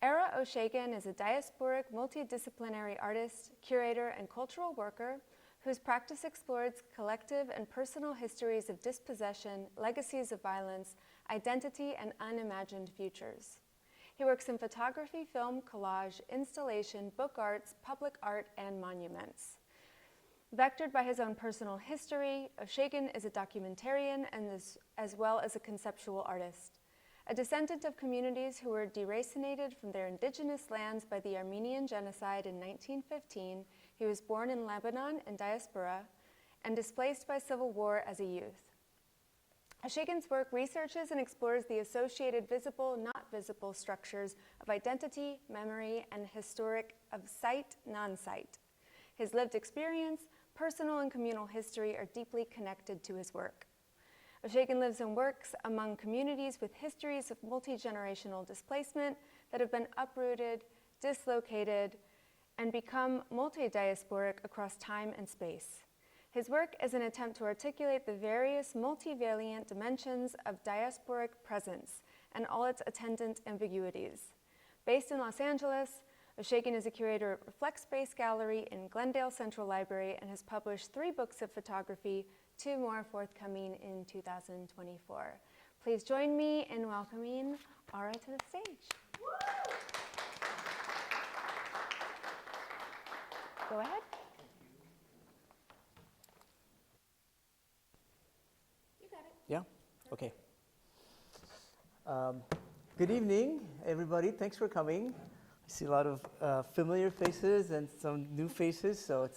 Ara Oshagan is a diasporic, multidisciplinary artist, curator, and cultural worker whose practice explores collective and personal histories of dispossession, legacies of violence, identity, and unimagined futures. He works in photography, film, collage, installation, book arts, public art, and monuments. Vectored by his own personal history, Oshagan is a documentarian as well as a conceptual artist. A descendant of communities who were deracinated from their indigenous lands by the Armenian Genocide in 1915, he was born in Lebanon and diaspora and displaced by civil war as a youth. Oshagan's work researches and explores the associated visible, not visible structures of identity, memory, and historic of site, non-site. His lived experience, personal and communal history are deeply connected to his work. Oshagan lives and works among communities with histories of multi-generational displacement that have been uprooted, dislocated, and become multi-diasporic across time and space. His work is an attempt to articulate the various multivariant dimensions of diasporic presence and all its attendant ambiguities. Based in Los Angeles, Oshagan is a curator at Reflect Space Gallery in Glendale Central Library and has published 3 books of photography, 2 more forthcoming in 2024. Please join me in welcoming Ara to the stage. Woo! Go ahead. You got it. Yeah? Okay. Good evening, everybody. Thanks for coming. I see a lot of familiar faces and some new faces, so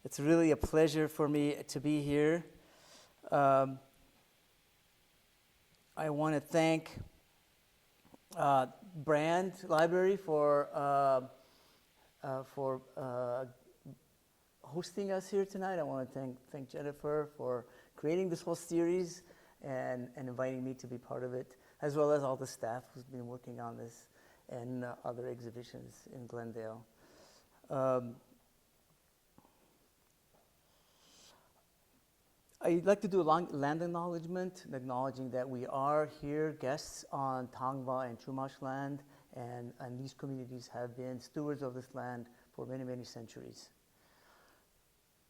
it's really a pleasure for me to be here. I want to thank Brand Library for hosting us here tonight. I want to thank Jennifer for creating this whole series and inviting me to be part of it, as well as all the staff who's been working on this and other exhibitions in Glendale. I'd like to do a land acknowledgement, acknowledging that we are here guests on Tangva and Chumash land, and these communities have been stewards of this land for many, many centuries.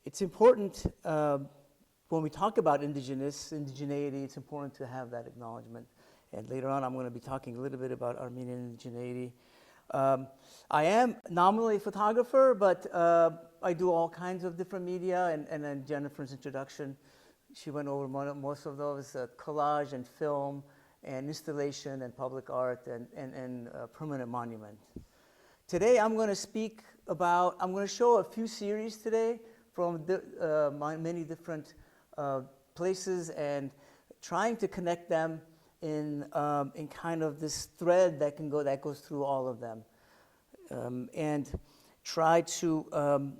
It's important, when we talk about indigeneity, it's important to have that acknowledgement. And later on, I'm going to be talking a little bit about Armenian indigeneity. I am nominally a photographer, but I do all kinds of different media, and then Jennifer's introduction, she went over most of those, collage and film and installation and public art and permanent monument. Today I'm going to speak about, I'm going to show a few series today from many different places and trying to connect them in kind of this thread that goes through all of them, and try to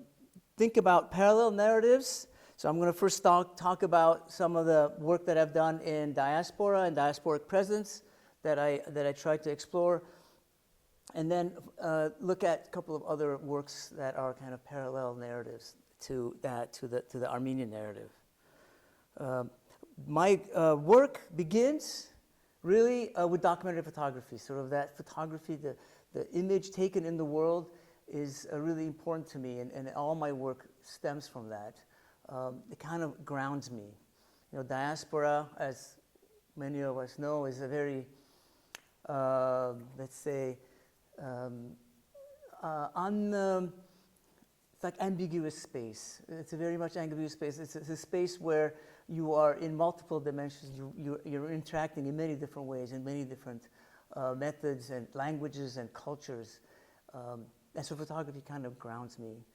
think about parallel narratives. So I'm going to first talk about some of the work that I've done in diaspora and diasporic presence that I tried to explore, and then look at a couple of other works that are kind of parallel narratives to the Armenian narrative. My work begins really with documentary photography. Sort of that photography, the image taken in the world is really important to me, and all my work stems from that. It kind of grounds me. You know, diaspora, as many of us know, is a very, let's say, it's like ambiguous space. It's a very much ambiguous space. It's a space where you are in multiple dimensions. You're interacting in many different ways, in many different methods and languages and cultures. And so photography kind of grounds me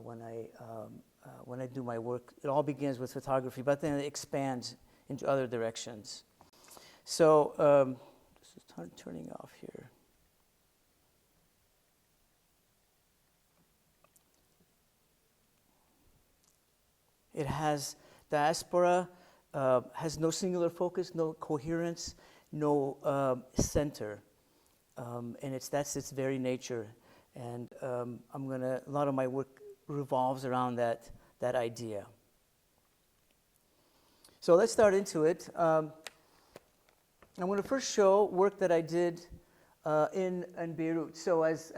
when I do my work. It all begins with photography, but then it expands into other directions. So this is turning off here. It has diaspora, has no singular focus, no coherence, no center, and that's its very nature. And a lot of my work revolves around that idea. So let's start into it. I'm going to first show work that I did in Beirut. So as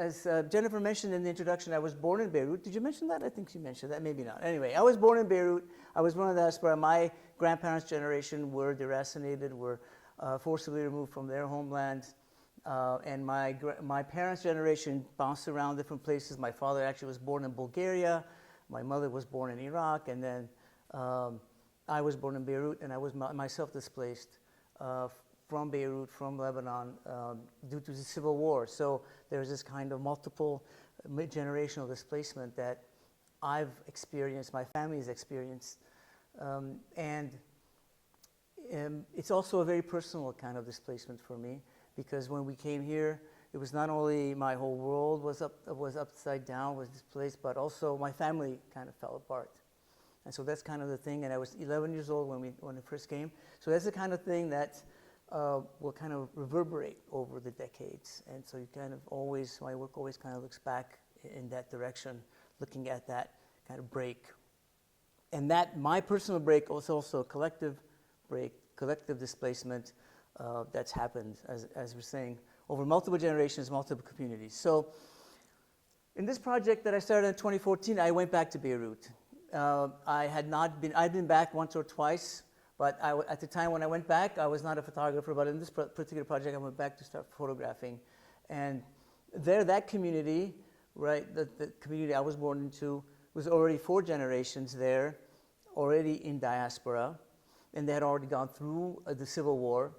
Jennifer mentioned in the introduction, I was born in Beirut. Did you mention that? I think she mentioned that, maybe not. Anyway, I was born in Beirut. I was one of the diaspora. My grandparents' generation were deracinated, were forcibly removed from their homeland. And my parents' generation bounced around different places. My father actually was born in Bulgaria. My mother was born in Iraq. And then I was born in Beirut, and I was myself displaced from Beirut, from Lebanon, due to the civil war. So there's this kind of multiple generational displacement that I've experienced, my family's experienced. And it's also a very personal kind of displacement for me, because when we came here, it was not only my whole world was upside down, was displaced, but also my family kind of fell apart. And so that's kind of the thing. And I was 11 years old when I first came. So that's the kind of thing that will kind of reverberate over the decades. And so you kind of always, my work always kind of looks back in that direction, looking at that kind of break. And that, my personal break, was also a collective break, collective displacement that's happened, as we're saying, over multiple generations, multiple communities. So in this project that I started in 2014, I went back to Beirut. I'd been back once or twice, but at the time when I went back, I was not a photographer, but in this particular project, I went back to start photographing. And there, that community, right, the community I was born into, was already 4 generations there, already in diaspora, and they had already gone through the Civil War.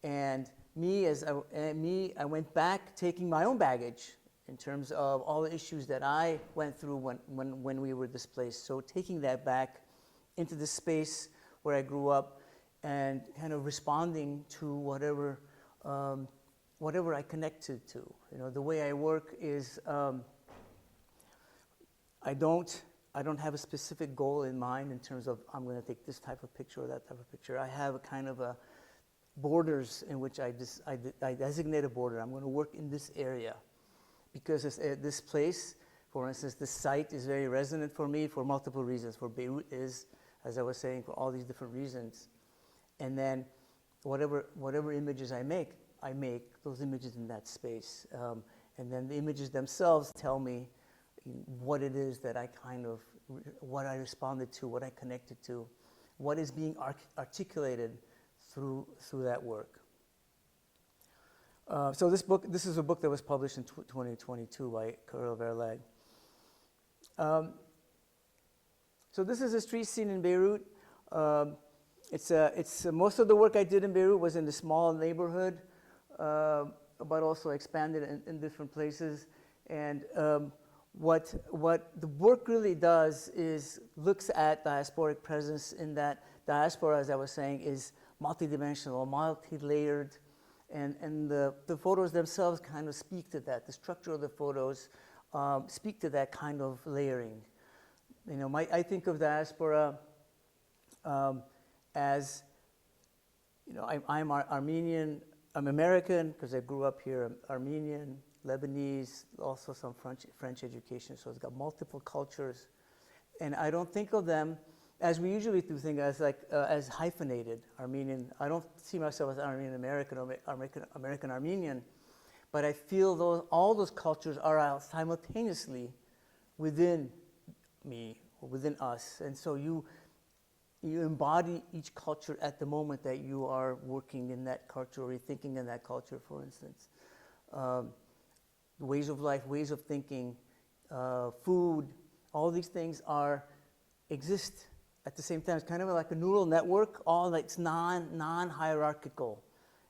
And I went back taking my own baggage in terms of all the issues that I went through when we were displaced. So taking that back into the space where I grew up and kind of responding to whatever I connected to. You know, the way I work is I don't have a specific goal in mind in terms of I'm going to take this type of picture or that type of picture. I have a kind of a borders in which I designate a border. I'm going to work in this area because this place, for instance, this site is very resonant for me for multiple reasons. For Beirut is, as I was saying, for all these different reasons. And then whatever images I make those images in that space. And then the images themselves tell me what it is that what I responded to, what I connected to, what is being articulated through that work. So this is a book that was published in 2022 by Carol Verlag. So this is a street scene in Beirut. It's most of the work I did in Beirut was in the small neighborhood, but also expanded in different places. And what the work really does is looks at diasporic presence in that diaspora, as I was saying, is multidimensional, multi-layered, and the photos themselves kind of speak to that. The structure of the photos speak to that kind of layering. You know, I think of diaspora as, you know, I'm Armenian, I'm American because I grew up here. I'm Armenian, Lebanese, also some French education. So it's got multiple cultures, and I don't think of them as we usually do think as hyphenated Armenian. I don't see myself as Armenian American or American Armenian, but I feel all those cultures are simultaneously within me or within us, and so you embody each culture at the moment that you are working in that culture or you're thinking in that culture. For instance, ways of life, ways of thinking, food, all these things exist at the same time. It's kind of like a neural network, all it's non-hierarchical.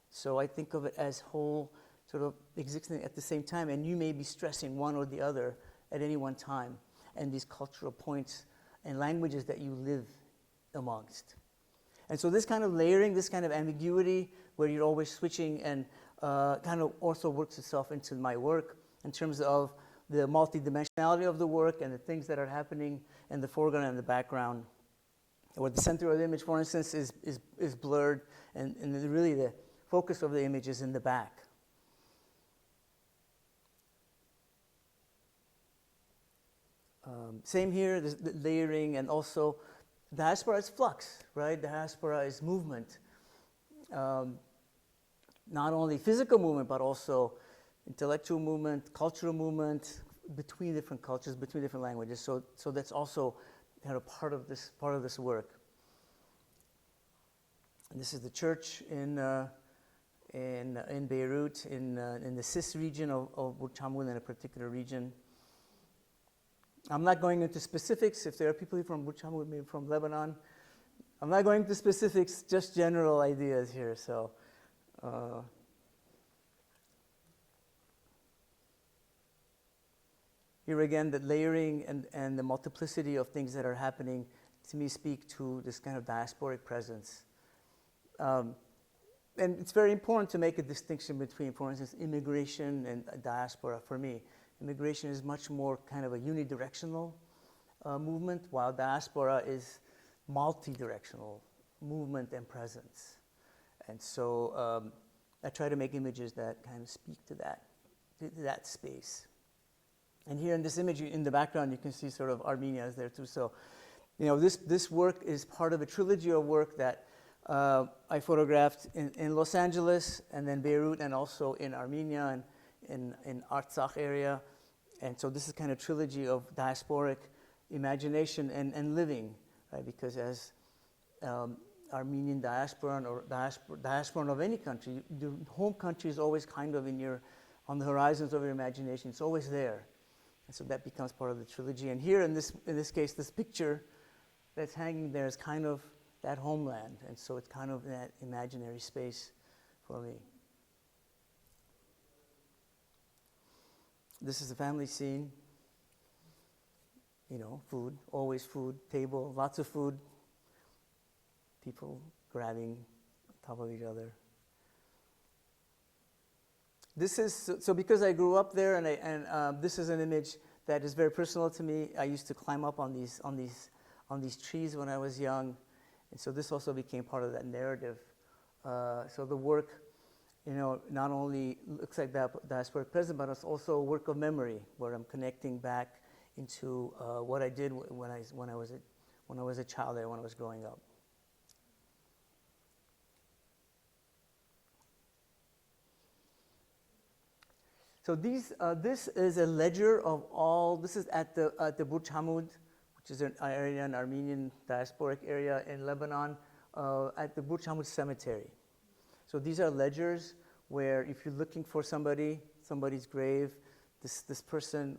So I think of it as whole sort of existing at the same time, and you may be stressing one or the other at any one time, and these cultural points and languages that you live amongst. And so this kind of layering, this kind of ambiguity, where you're always switching, and kind of also works itself into my work in terms of the multidimensionality of the work and the things that are happening in the foreground and the background, where the center of the image, for instance, is blurred, and really the focus of the image is in the back. Same here, the layering, and also diaspora is flux, right? Diaspora is movement. Not only physical movement, but also intellectual movement, cultural movement between different cultures, between different languages. So that's also kind of part of this work. And this is the church in Beirut, in the Cis region of Burç-Hamud, in a particular region. I'm not going into specifics. If there are people from Burç-Hamud, maybe from Lebanon, I'm not going into specifics, just general ideas here. So, here again, the layering and the multiplicity of things that are happening, to me, speak to this kind of diasporic presence. And it's very important to make a distinction between, for instance, immigration and diaspora. For me, immigration is much more kind of a unidirectional movement, while diaspora is multi-directional movement and presence. And so I try to make images that kind of speak to that space. And here in this image, in the background, you can see sort of Armenia is there too. So, this work is part of a trilogy of work that I photographed in Los Angeles, and then Beirut, and also in Armenia and in Artsakh area. And so this is kind of trilogy of diasporic imagination and living, right? Because as Armenian diasporan or diasporan of any country, the home country is always kind of on the horizons of your imagination. It's always there. And so that becomes part of the trilogy. And here in this case, this picture that's hanging there is kind of that homeland. And so it's kind of that imaginary space for me. This is a family scene. Food, always food, table, lots of food. People grabbing on top of each other. This is so because I grew up there, and this is an image that is very personal to me. I used to climb up on these trees when I was young, and so this also became part of that narrative. So the work, not only looks like that diasporic present, but it's also a work of memory, where I'm connecting back into what I did when I was a child there, when I was growing up. So this is a ledger of all. This is at the Burç-Hamud, which is an area, an Armenian diasporic area in Lebanon, at the Burç-Hamud cemetery. So these are ledgers where, if you're looking for somebody's grave, this person,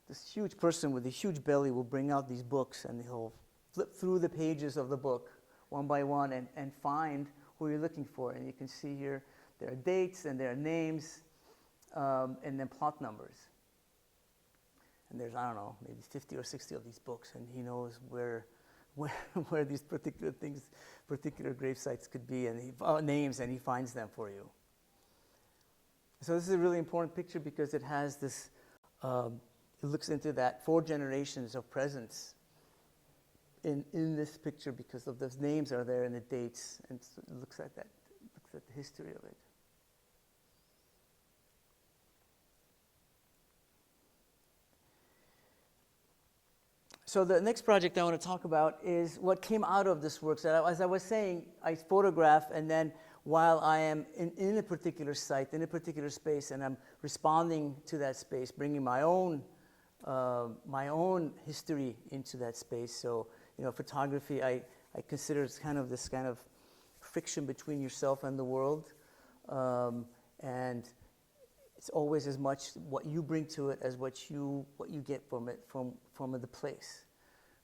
this huge person with a huge belly, will bring out these books, and he'll flip through the pages of the book one by one and find who you're looking for. And you can see here there are dates and there are names. And then plot numbers. And there's, I don't know, maybe 50 or 60 of these books, and he knows where these particular things, particular grave sites could be, and names, and he finds them for you. So this is a really important picture because it has this, it looks into that 4 generations of presence in this picture, because of those names are there and the dates, and so it looks at that, looks at the history of it. So the next project I want to talk about is what came out of this work. So as I was saying, I photograph, and then while I am in a particular site, in a particular space, and I'm responding to that space, bringing my own history into that space. So, photography, I consider it's kind of this kind of friction between yourself and the world. And it's always as much what you bring to it as what you get from it, from the place.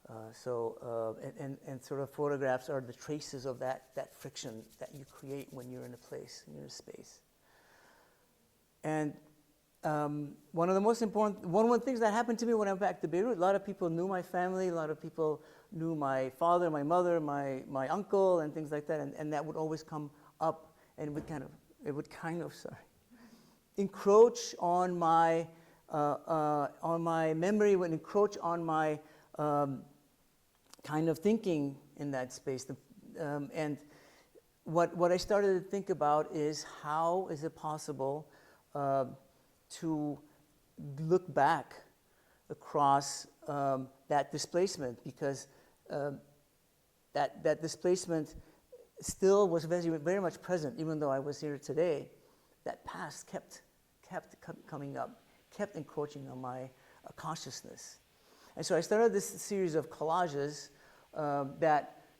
And sort of photographs are the traces of that friction that you create when you're in a place, in a space. And one of the things that happened to me when I went back to Beirut, a lot of people knew my family, a lot of people knew my father, my mother, my uncle, and things like that, and that would always come up, and it would kind of encroach on my memory, would encroach on my kind of thinking in that space. And what I started to think about is, how is it possible to look back across that displacement, because that displacement still was very, very much present, even though I was here today. That past kept kept coming up, kept encroaching on my consciousness. And so I started this series of collages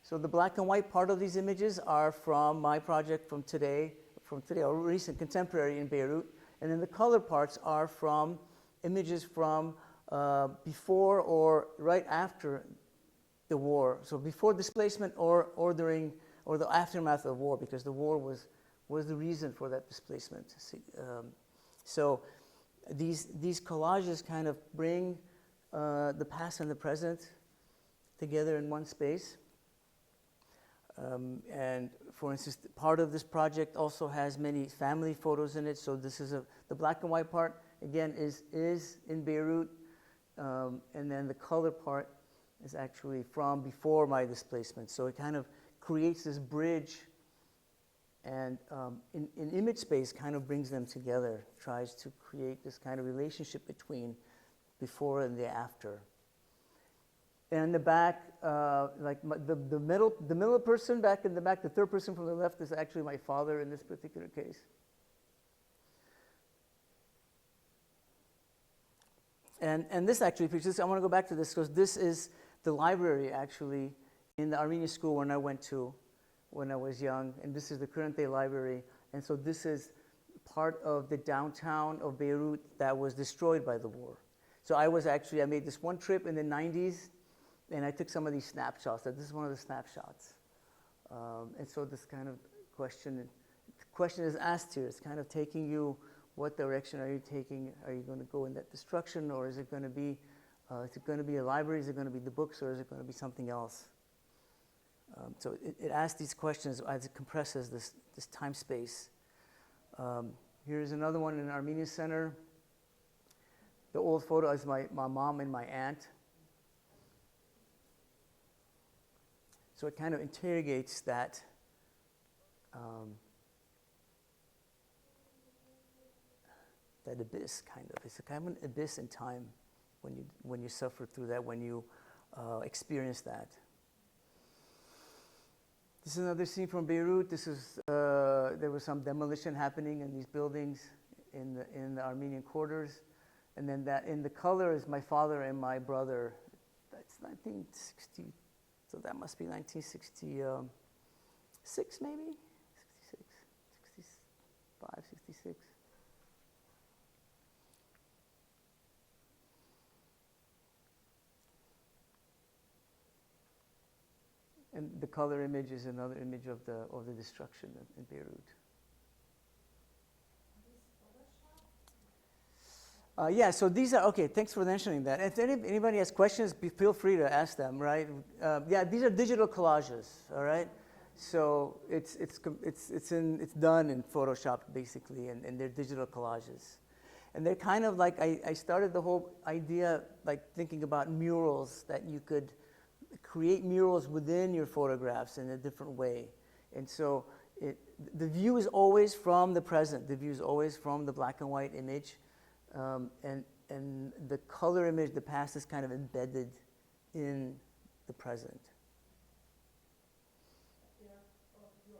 so the black and white part of these images are from my project from today, or recent contemporary in Beirut. And then the color parts are from images from before or right after the war. So before displacement or during, or the aftermath of war, because the war was the reason for that displacement. So these collages kind of bring the past and the present together in one space. And for instance, part of this project also has many family photos in it. So this is the black and white part, again, is in Beirut. And then the color part is actually from before my displacement. So it kind of creates this bridge, and in image space kind of brings them together, tries to create this kind of relationship between before and the after. And in the back, the middle person back in the back, the third person from the left is actually my father in this particular case. And this actually features, I want to go back to this because this is the library actually in the Armenian school when I went to when I was young. And this is the current day library. And so this is part of the downtown of Beirut that was destroyed by the war. So I made this one trip in the 90s. And I took some of these snapshots. This is one of the snapshots. And so this kind of question is asked here. It's kind of taking you, what direction are you taking? Are you going to go in that destruction, or is it going to be a library? Is it going to be the books, or is it going to be something else? So it asks these questions as it compresses this time space. Here's another one in the Armenian Center. The old photo is my mom and my aunt. So it kind of interrogates that that abyss, kind of. It's a kind of an abyss in time when you suffer through that, when you experience that. This is another scene from Beirut. This is there was some demolition happening in these buildings in the Armenian quarters, and then that in the color is my father and my brother. That's 1960. So that must be 1966, maybe? 66, 65, 66. And the color image is another image of the destruction in Beirut. Yeah, so these are, okay, thanks for mentioning that. If anybody has questions, feel free to ask them, right? Yeah, these are digital collages, all right? So it's done in Photoshop, basically, and they're digital collages. And they're kind of like, I started the whole idea, like thinking about murals, that you could create murals within your photographs in a different way. And so the view is always from the present. The view is always from the black and white image. And the color image, the past, is kind of embedded in the present. They're all yours.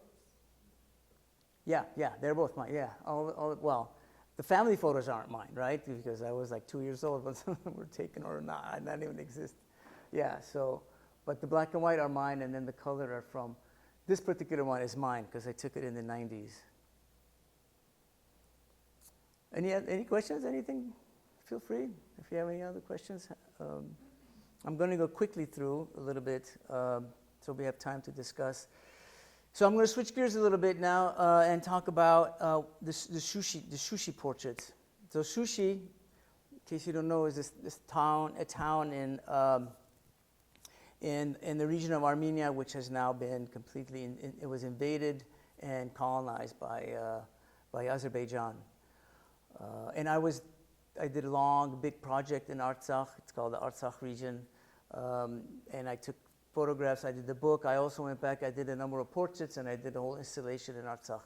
Yeah, they're both mine. Yeah, well, the family photos aren't mine, right? Because I was like 2 years old when some of them were taken or not even exist. Yeah, so, but the black and white are mine, and then the color are from, this particular one is mine because I took it in the 90s. Any questions, anything? Feel free if you have any other questions. I'm going to go quickly through a little bit so we have time to discuss. So I'm going to switch gears a little bit now and talk about the sushi portraits. So sushi, in case you don't know, is a town in the region of Armenia, which has now been completely, it was invaded and colonized by Azerbaijan. And I did a long, big project in Artsakh. It's called the Artsakh region. And I took photographs. I did the book. I also went back. I did a number of portraits, and I did a whole installation in Artsakh.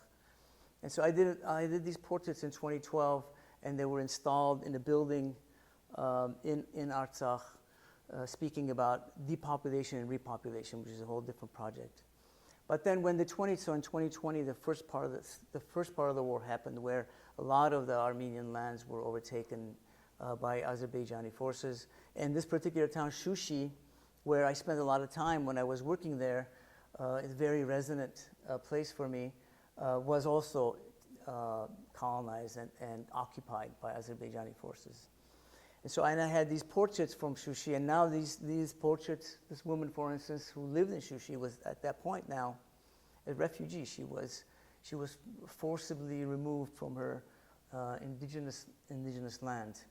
And so I did these portraits in 2012, and they were installed in a building in Artsakh, speaking about depopulation and repopulation, which is a whole different project. But then when in 2020, the first part of the war happened, where a lot of the Armenian lands were overtaken by Azerbaijani forces. And this particular town, Shushi, where I spent a lot of time when I was working there, it's a very resonant place for me, was also colonized and occupied by Azerbaijani forces. And so I had these portraits from Shushi, and now these portraits, this woman, for instance, who lived in Shushi was at that point now a refugee. She was forcibly removed from her indigenous land.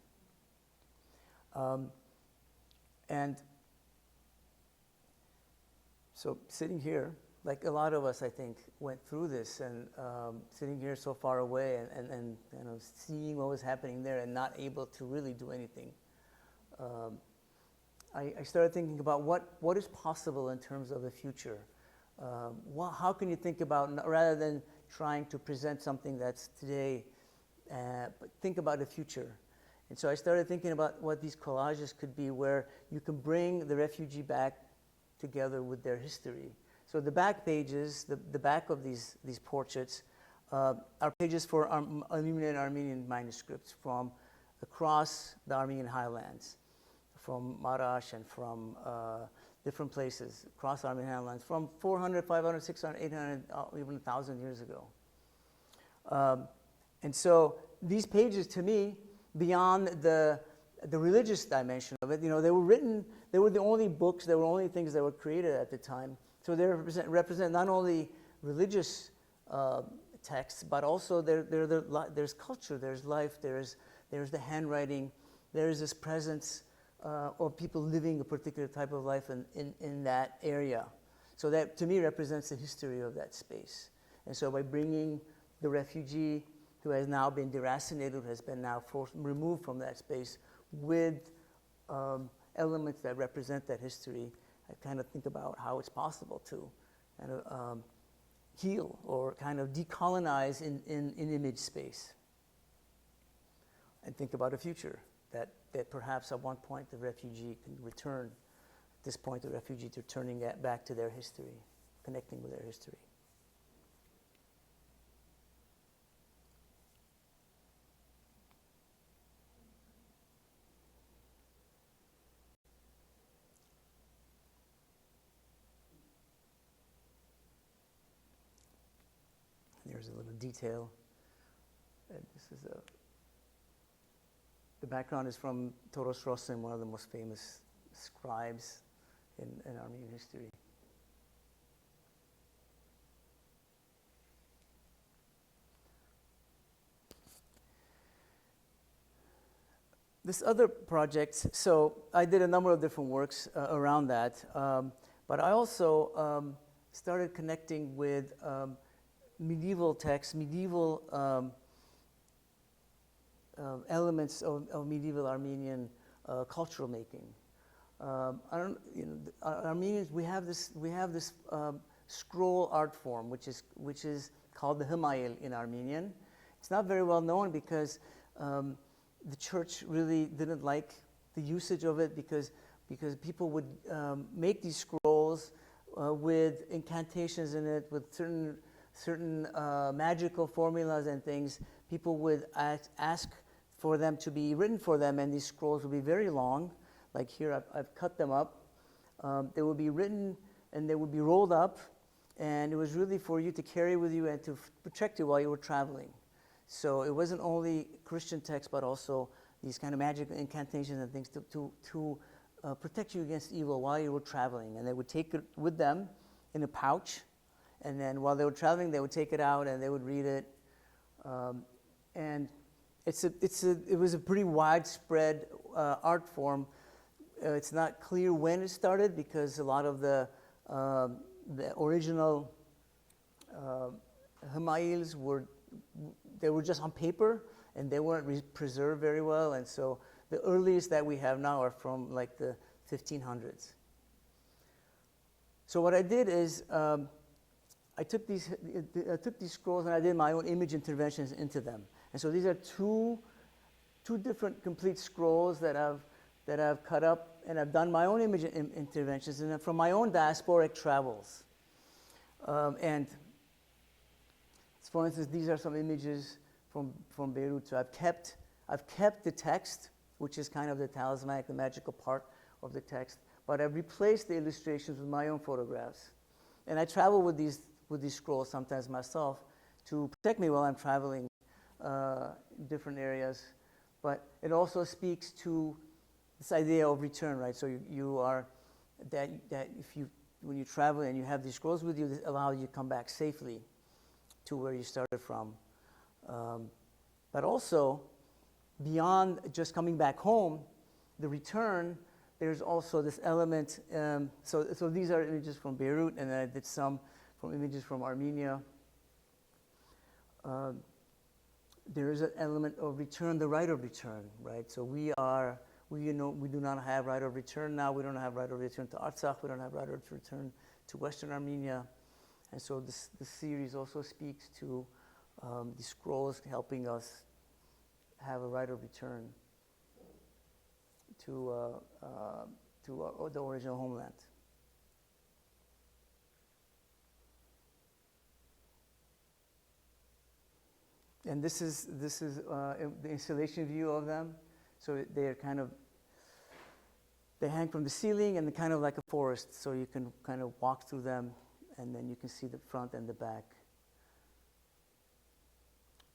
And so sitting here, like a lot of us, I think, went through this, and sitting here so far away and you know, seeing what was happening there and not able to really do anything, I started thinking about what is possible in terms of the future. How can you think about, rather than trying to present something that's today, but think about the future. And so I started thinking about what these collages could be, where you can bring the refugee back together with their history. So the back pages, the back of these portraits, are pages for Armenian manuscripts from across the Armenian highlands, from Marash and from different places across Armenian highlands, from 400, 500, 600, 800, even 1,000 years ago. And so these pages, to me, beyond the religious dimension of it, you know, they were the only books, they were only things that were created at the time. So they represent not only religious texts, but also there's culture, there's life, there's the handwriting, there's this presence of people living a particular type of life in that area. So that, to me, represents the history of that space. And so by bringing the refugee who has now been deracinated, who has been now removed from that space, with elements that represent that history, I kind of think about how it's possible to kind of heal or kind of decolonize in image space. And think about a future that perhaps at one point the refugee can return, at this point the refugee returning back to their history, connecting with their history. There's a little detail. The background is from Toros Rosen, one of the most famous scribes in Armenian history. This other project, so I did a number of different works around that, but I also started connecting with medieval texts, medieval elements of medieval Armenian cultural making. Armenians, we have this scroll art form, which is called the Hmail in Armenian. It's not very well known because the church really didn't like the usage of it because people would make these scrolls with incantations in it, with certain magical formulas and things. People would ask for them to be written for them, and these scrolls would be very long. Like here, I've cut them up. They would be written, and they would be rolled up, and it was really for you to carry with you and to protect you while you were traveling. So it wasn't only Christian texts, but also these kind of magical incantations and things to protect you against evil while you were traveling. And they would take it with them in a pouch, and then while they were traveling, they would take it out and they would read it. And it was a pretty widespread art form. It's not clear when it started because a lot of the original Hmails were just on paper and they weren't preserved very well. And so the earliest that we have now are from like the 1500s. So what I did is I took these scrolls and I did my own image interventions into them. And so these are two different complete scrolls that I've cut up, and I've done my own image interventions and from my own diasporic travels. And for instance, these are some images from Beirut. So I've kept the text, which is kind of the talismanic, the magical part of the text, but I've replaced the illustrations with my own photographs. And I travel with these scrolls sometimes myself to protect me while I'm traveling in different areas. But it also speaks to this idea of return, right? So you are, that when you travel and you have these scrolls with you, this allows you to come back safely to where you started from. But also, beyond just coming back home, the return, there's also this element. So these are images from Beirut, and I did some from images from Armenia. There is an element of return, the right of return, right? So we do not have right of return now. We don't have right of return to Artsakh. We don't have right of return to Western Armenia. And so this series also speaks to the scrolls helping us have a right of return to the original homeland. And this is the installation view of them. So they're they hang from the ceiling and they're kind of like a forest. So you can kind of walk through them, and then you can see the front and the back.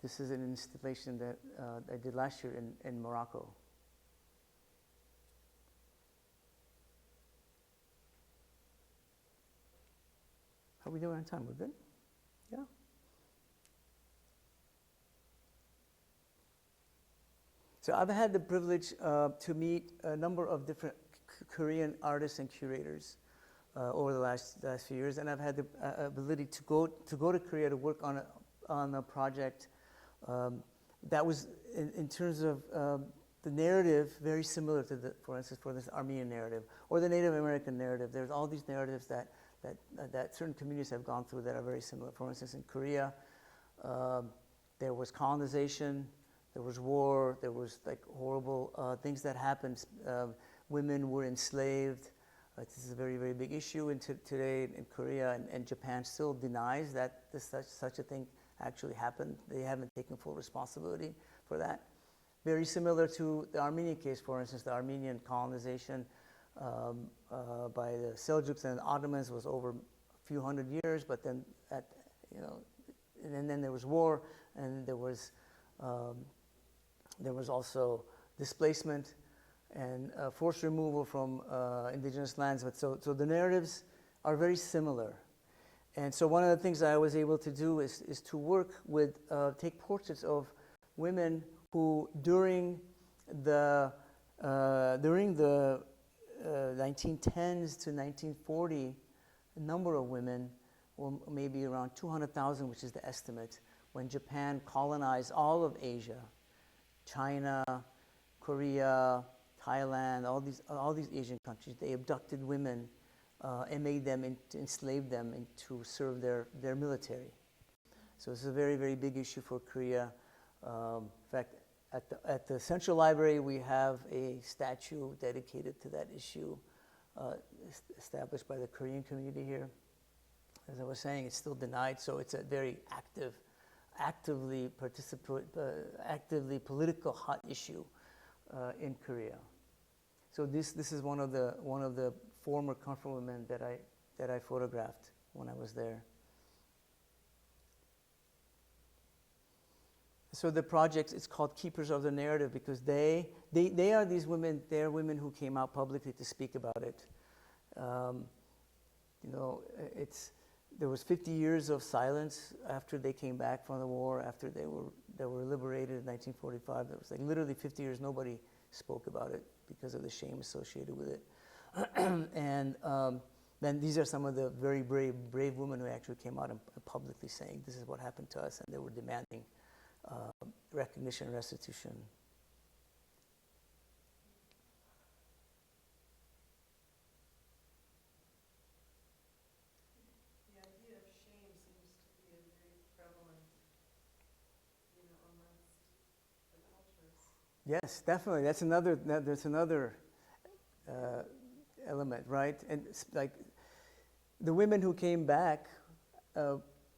This is an installation that I did last year in Morocco. How are we doing on time? We're good? Yeah. So I've had the privilege to meet a number of different Korean artists and curators over the last few years, and I've had the ability to go to Korea to work on a project that was, in terms of the narrative, very similar to for instance, for this Armenian narrative or the Native American narrative. There's all these narratives that certain communities have gone through that are very similar. For instance, in Korea, there was colonization. There was war, there was like horrible things that happened. Women were enslaved. This is a very, very big issue today in Korea, and Japan still denies that such a thing actually happened. They haven't taken full responsibility for that. Very similar to the Armenian case, for instance, the Armenian colonization by the Seljuks and the Ottomans was over a few hundred years, but then and then there was war, and there was also displacement and forced removal from indigenous lands. But so the narratives are very similar. And so one of the things I was able to do is to work with, take portraits of women who during the 1910s to 1940, a number of women, or maybe around 200,000, which is the estimate, when Japan colonized all of Asia, China, Korea, Thailand, all these Asian countries. They abducted women and made them, enslaved them to serve their military. So it's a very, very big issue for Korea. In fact, at the Central Library, we have a statue dedicated to that issue, established by the Korean community here. As I was saying, it's still denied, so it's a very actively political hot issue in Korea. So this is one of the former comfort women that I photographed when I was there. So the project is called Keepers of the Narrative because they are these women. They are women who came out publicly to speak about it. There was 50 years of silence after they came back from the war, after they were liberated in 1945. There was like literally 50 years nobody spoke about it because of the shame associated with it. And then these are some of the very brave women who actually came out and publicly saying this is what happened to us, and they were demanding recognition and restitution. The idea of shame seems to be a very prevalent, amongst the cultures. Yes, definitely. That's another element, right? And like the women who came back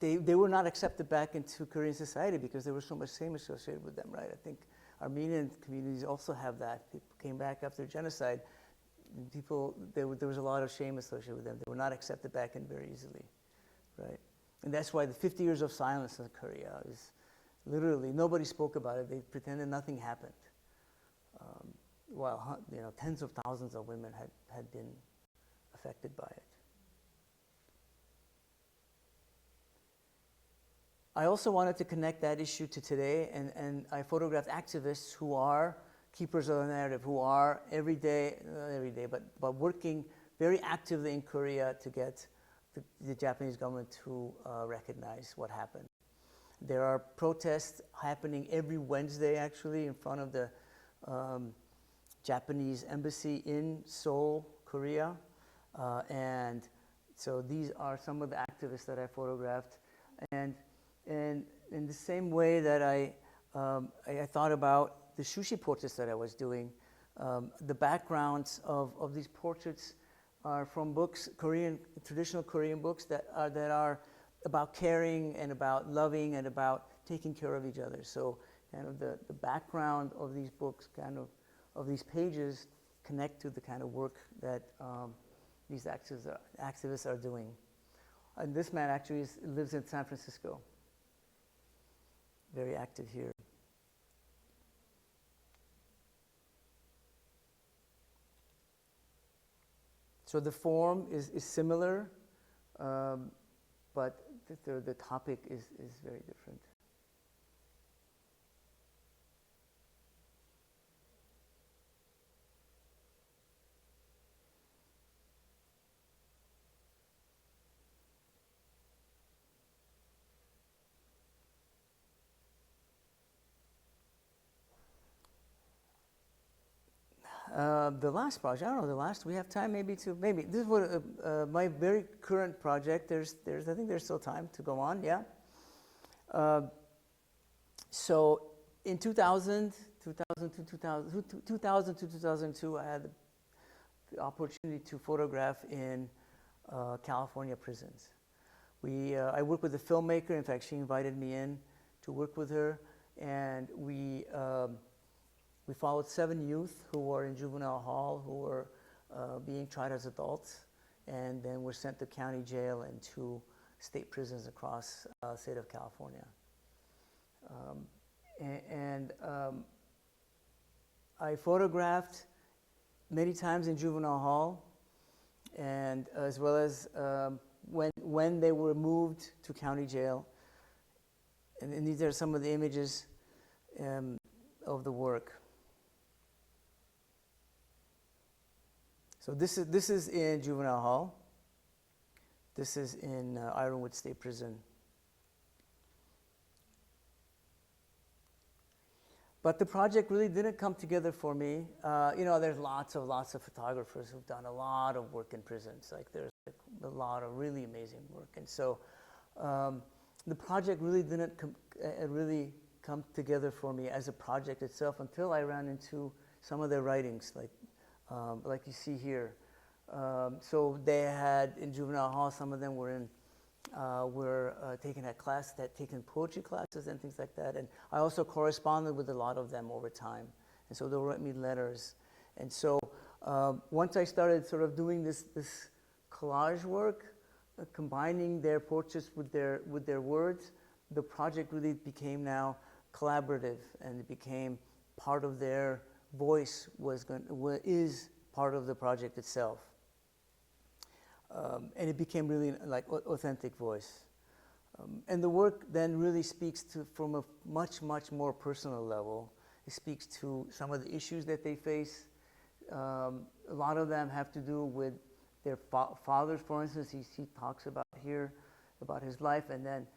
they were not accepted back into Korean society because there was so much shame associated with them, right? I think Armenian communities also have that. People came back after genocide. There was a lot of shame associated with them. They were not accepted back in very easily, right? And that's why the 50 years of silence in Korea is literally, nobody spoke about it. They pretended nothing happened. While tens of thousands of women had been affected by it. I also wanted to connect that issue to today, and I photographed activists who are keepers of the narrative, who are every day, but working very actively in Korea to get the Japanese government to recognize what happened. There are protests happening every Wednesday, actually, in front of the Japanese embassy in Seoul, Korea. And so these are some of the activists that I photographed. And in the same way that I thought about the sushi portraits that I was doing, the backgrounds of these portraits are from books, traditional Korean books that are about caring and about loving and about taking care of each other. So kind of the background of these books, of these pages, connect to the kind of work that these activists are doing. And this man actually lives in San Francisco. Very active here. So the form is similar, but the topic is very different. The last project, I don't know, we have time maybe this is what, my very current project, I think there's still time to go on, yeah. So in 2000 to 2002, I had the opportunity to photograph in California prisons. I worked with a filmmaker, in fact, she invited me in to work with her, and we followed 7 youth who were in juvenile hall, who were being tried as adults, and then were sent to county jail and 2 state prisons across the state of California. I photographed many times in juvenile hall, and as well as when they were moved to county jail. And these are some of the images of the work. So this is in juvenile hall. This is in Ironwood State Prison. But the project really didn't come together for me. There's lots of photographers who've done a lot of work in prisons. There's a lot of really amazing work, and so the project really didn't really come together for me as a project itself until I ran into some of their writings, like you see here. So they had in juvenile hall, some of them were taking taking poetry classes and things like that. And I also corresponded with a lot of them over time. And so they'll write me letters. And so once I started sort of doing this collage work, combining their portraits with their words, the project really became now collaborative, and it became part of their voice is part of the project itself. And it became really like authentic voice. And the work then really speaks from a much, much more personal level. It speaks to some of the issues that they face. A lot of them have to do with their fathers, for instance. He talks about here, about his life, and then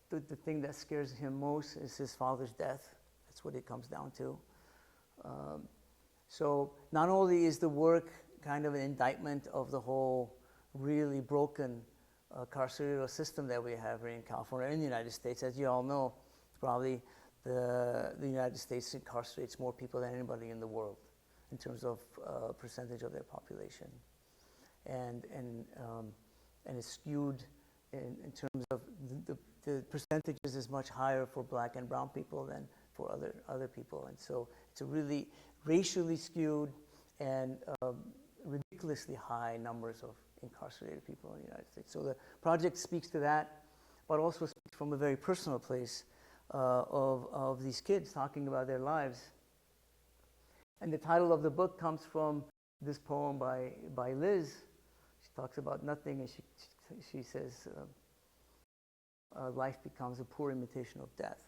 the thing that scares him most is his father's death. That's what it comes down to. So not only is the work kind of an indictment of the whole really broken carceral system that we have here in California and in the United States. As you all know, probably the United States incarcerates more people than anybody in the world in terms of percentage of their population. And it's skewed in terms of the percentages is much higher for black and brown people than for other people. And so it's a really racially skewed and ridiculously high numbers of incarcerated people in the United States. So the project speaks to that, but also speaks from a very personal place of these kids talking about their lives. And the title of the book comes from this poem by Liz. She talks about nothing, and she says, life becomes a poor imitation of death.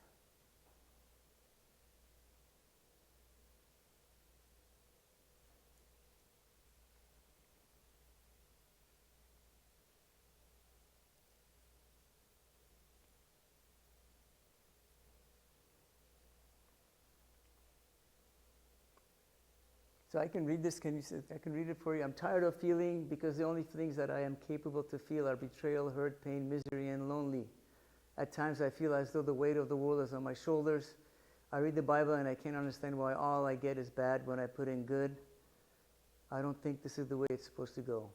So I can read this, I can read it for you. I'm tired of feeling because the only things that I am capable to feel are betrayal, hurt, pain, misery, and lonely. At times I feel as though the weight of the world is on my shoulders. I read the Bible and I can't understand why all I get is bad when I put in good. I don't think this is the way it's supposed to go.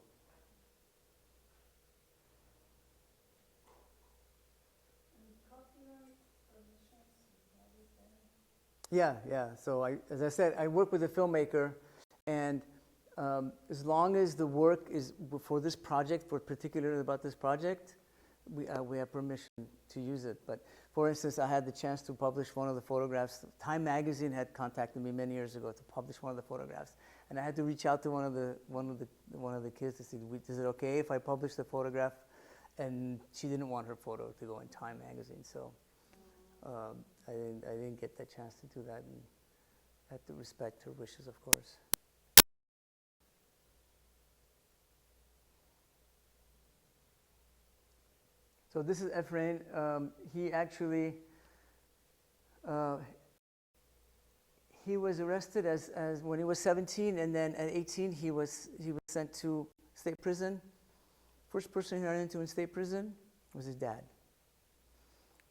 Yeah. So as I said, I work with a filmmaker, and as long as the work is for this project, particularly about this project, we have permission to use it. But for instance, I had the chance to publish one of the photographs. Time magazine had contacted me many years ago to publish one of the photographs, and I had to reach out to one of the kids to see, is it okay if I publish the photograph? And she didn't want her photo to go in Time magazine, so. I didn't get the chance to do that, and I had to respect her wishes, of course. So this is Efrain. He actually he was arrested as when he was 17, and then at 18 he was sent to state prison. First person he ran into in state prison was his dad.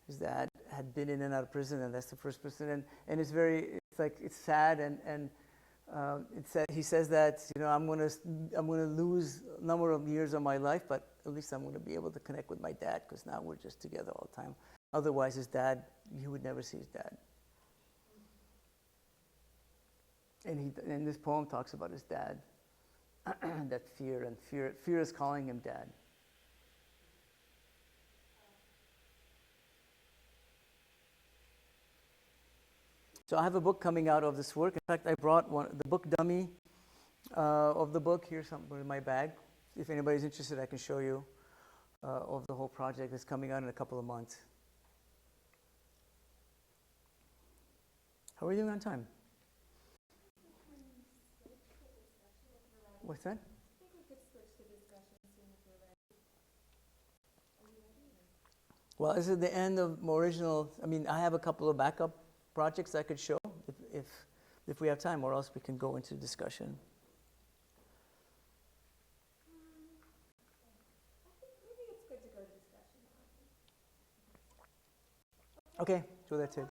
His dad had been in and out of prison, and that's the first person. And it's sad, and he says that, I'm going to lose a number of years of my life, but at least I'm going to be able to connect with my dad, because now we're just together all the time. Otherwise, his dad, he would never see his dad. And this poem talks about his dad, that fear is calling him dad. So I have a book coming out of this work. In fact, I brought the book dummy of the book here somewhere in my bag. If anybody's interested, I can show you of the whole project that's coming out in a couple of months. How are you doing on time? What's that? I think we could switch to discussion soon if we're ready. Are you ready? Well, this is the end of my original. I have a couple of backup projects I could show if we have time, or else we can go into discussion. I think maybe it's good to go to discussion now. Okay, do that too.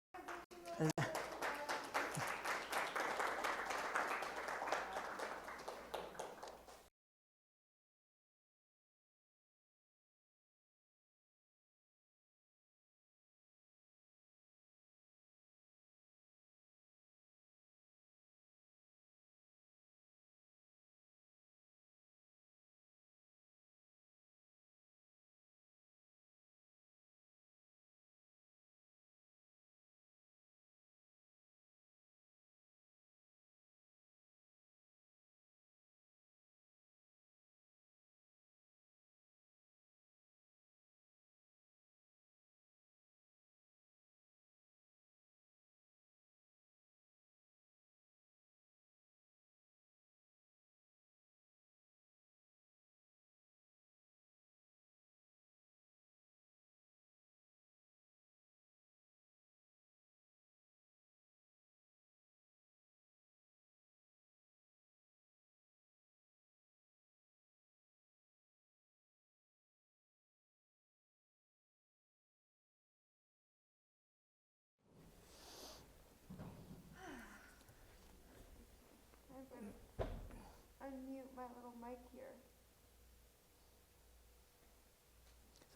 I'm going to unmute my little mic here.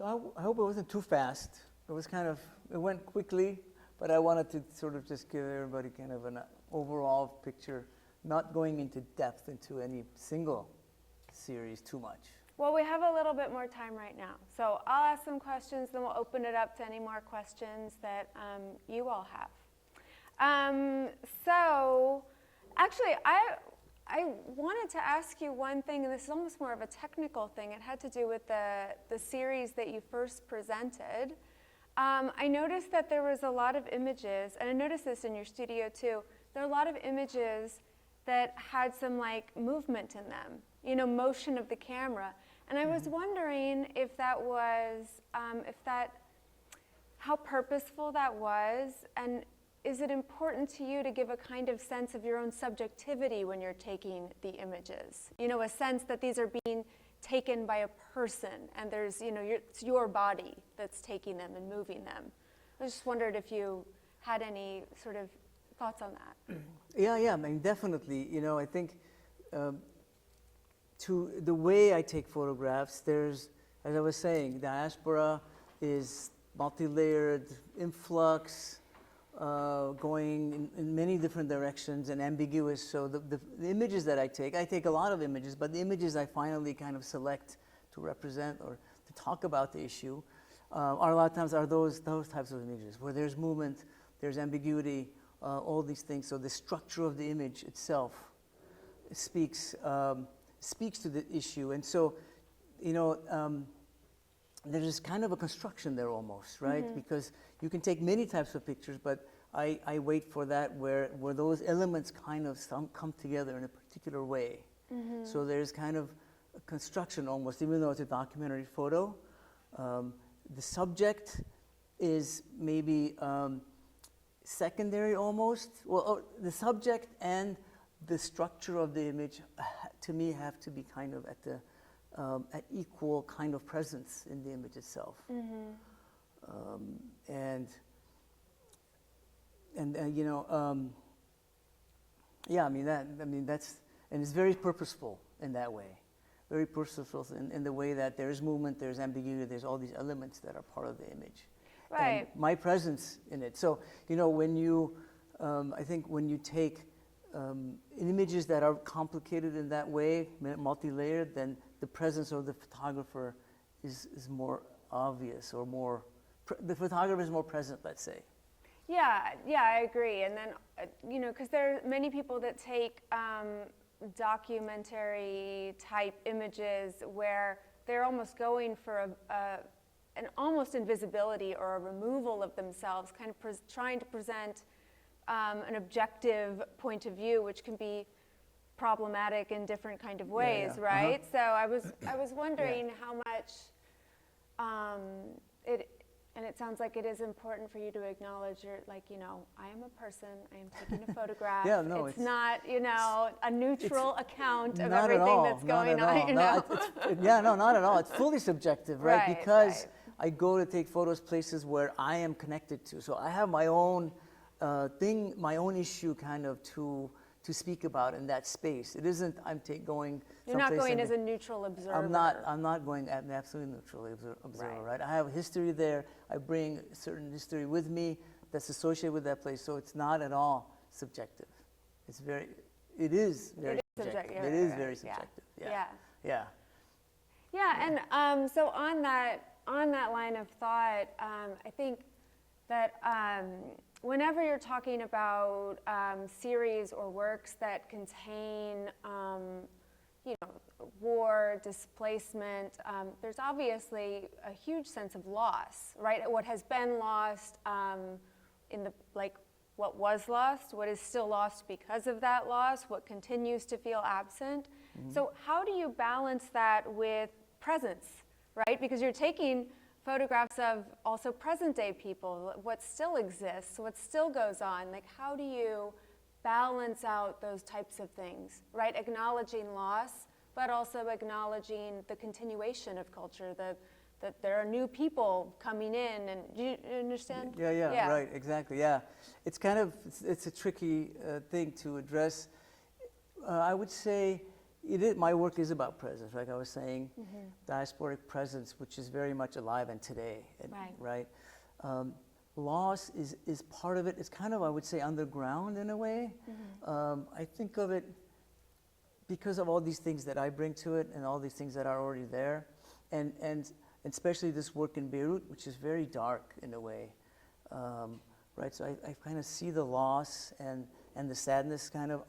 So I hope it wasn't too fast. It was kind of, it went quickly, but I wanted to sort of just give everybody kind of an overall picture, not going into depth into any single series too much. Well, we have a little bit more time right now. So I'll ask some questions, then we'll open it up to any more questions that you all have. So actually, I wanted to ask you one thing, and this is almost more of a technical thing. It had to do with the series that you first presented. I noticed that there was a lot of images, and I noticed this in your studio too. There are a lot of images that had some like movement in them, you know, motion of the camera. And I was wondering if that was, how purposeful that was, and is it important to you to give a kind of sense of your own subjectivity when you're taking the images? You know, a sense that these are being taken by a person, and there's, you know, it's your body that's taking them and moving them. I just wondered if you had any sort of thoughts on that. Yeah, I mean, definitely. You know, I think to the way I take photographs, there's, as I was saying, diaspora is multi-layered, influx, going in many different directions and ambiguous. So the images that I take a lot of images, but the images I finally kind of select to represent or to talk about the issue are a lot of times are those types of images where there's movement, there's ambiguity, all these things. So the structure of the image itself speaks to the issue. And so, you know, there's kind of a construction there almost, right? Mm-hmm. Because you can take many types of pictures, but I wait for that where those elements kind of come together in a particular way. Mm-hmm. So there's kind of a construction almost, even though it's a documentary photo. The subject is maybe secondary almost. Well, the subject and the structure of the image, to me, have to be kind of at equal kind of presence in the image itself. Mm-hmm. And you know, yeah, I mean that's, and it's very purposeful in that way, very purposeful in the way that there's movement, there's ambiguity, there's all these elements that are part of the image. Right. And my presence in it. So, you know, when you, I think when you take images that are complicated in that way, multi-layered, then the presence of the photographer is more obvious, or more, the photographer is more present, let's say. Yeah, I agree. And then, you know, because there are many people that take documentary type images where they're almost going for an almost invisibility or a removal of themselves, kind of trying to present an objective point of view, which can be problematic in different kind of ways, right? Uh-huh. So I was wondering how much and it sounds like it is important for you to acknowledge I am a person, I am taking a photograph. It's not, you know, a neutral account of everything that's going on, you know? Not at all. It's fully subjective, right? Because I go to take photos places where I am connected to. So I have my own thing, my own issue kind of to speak about in that space. It isn't going. You're not going as a neutral observer. I'm not going as an absolutely neutral observer, right? I have a history there. I bring a certain history with me that's associated with that place. So it's not at all subjective. It is very subjective. It is very subjective. Yeah. And so on that line of thought, I think that whenever you're talking about series or works that contain, war, displacement, there's obviously a huge sense of loss, right? What has been lost what was lost, what is still lost because of that loss, what continues to feel absent. Mm-hmm. So how do you balance that with presence, right? Because you're taking photographs of also present day people, what still exists, what still goes on. Like, how do you balance out those types of things, right? Acknowledging loss, but also acknowledging the continuation of culture, that there are new people coming in, and do you understand? Yeah, right, exactly, yeah. It's kind of, it's a tricky thing to address. I would say my work is about presence, like I was saying, diasporic presence, which is very much alive and today, right? Loss is part of it. It's kind of, I would say, underground in a way. I think of it because of all these things that I bring to it and all these things that are already there, and especially this work in Beirut, which is very dark in a way, right? So I kind of see the loss and the sadness kind of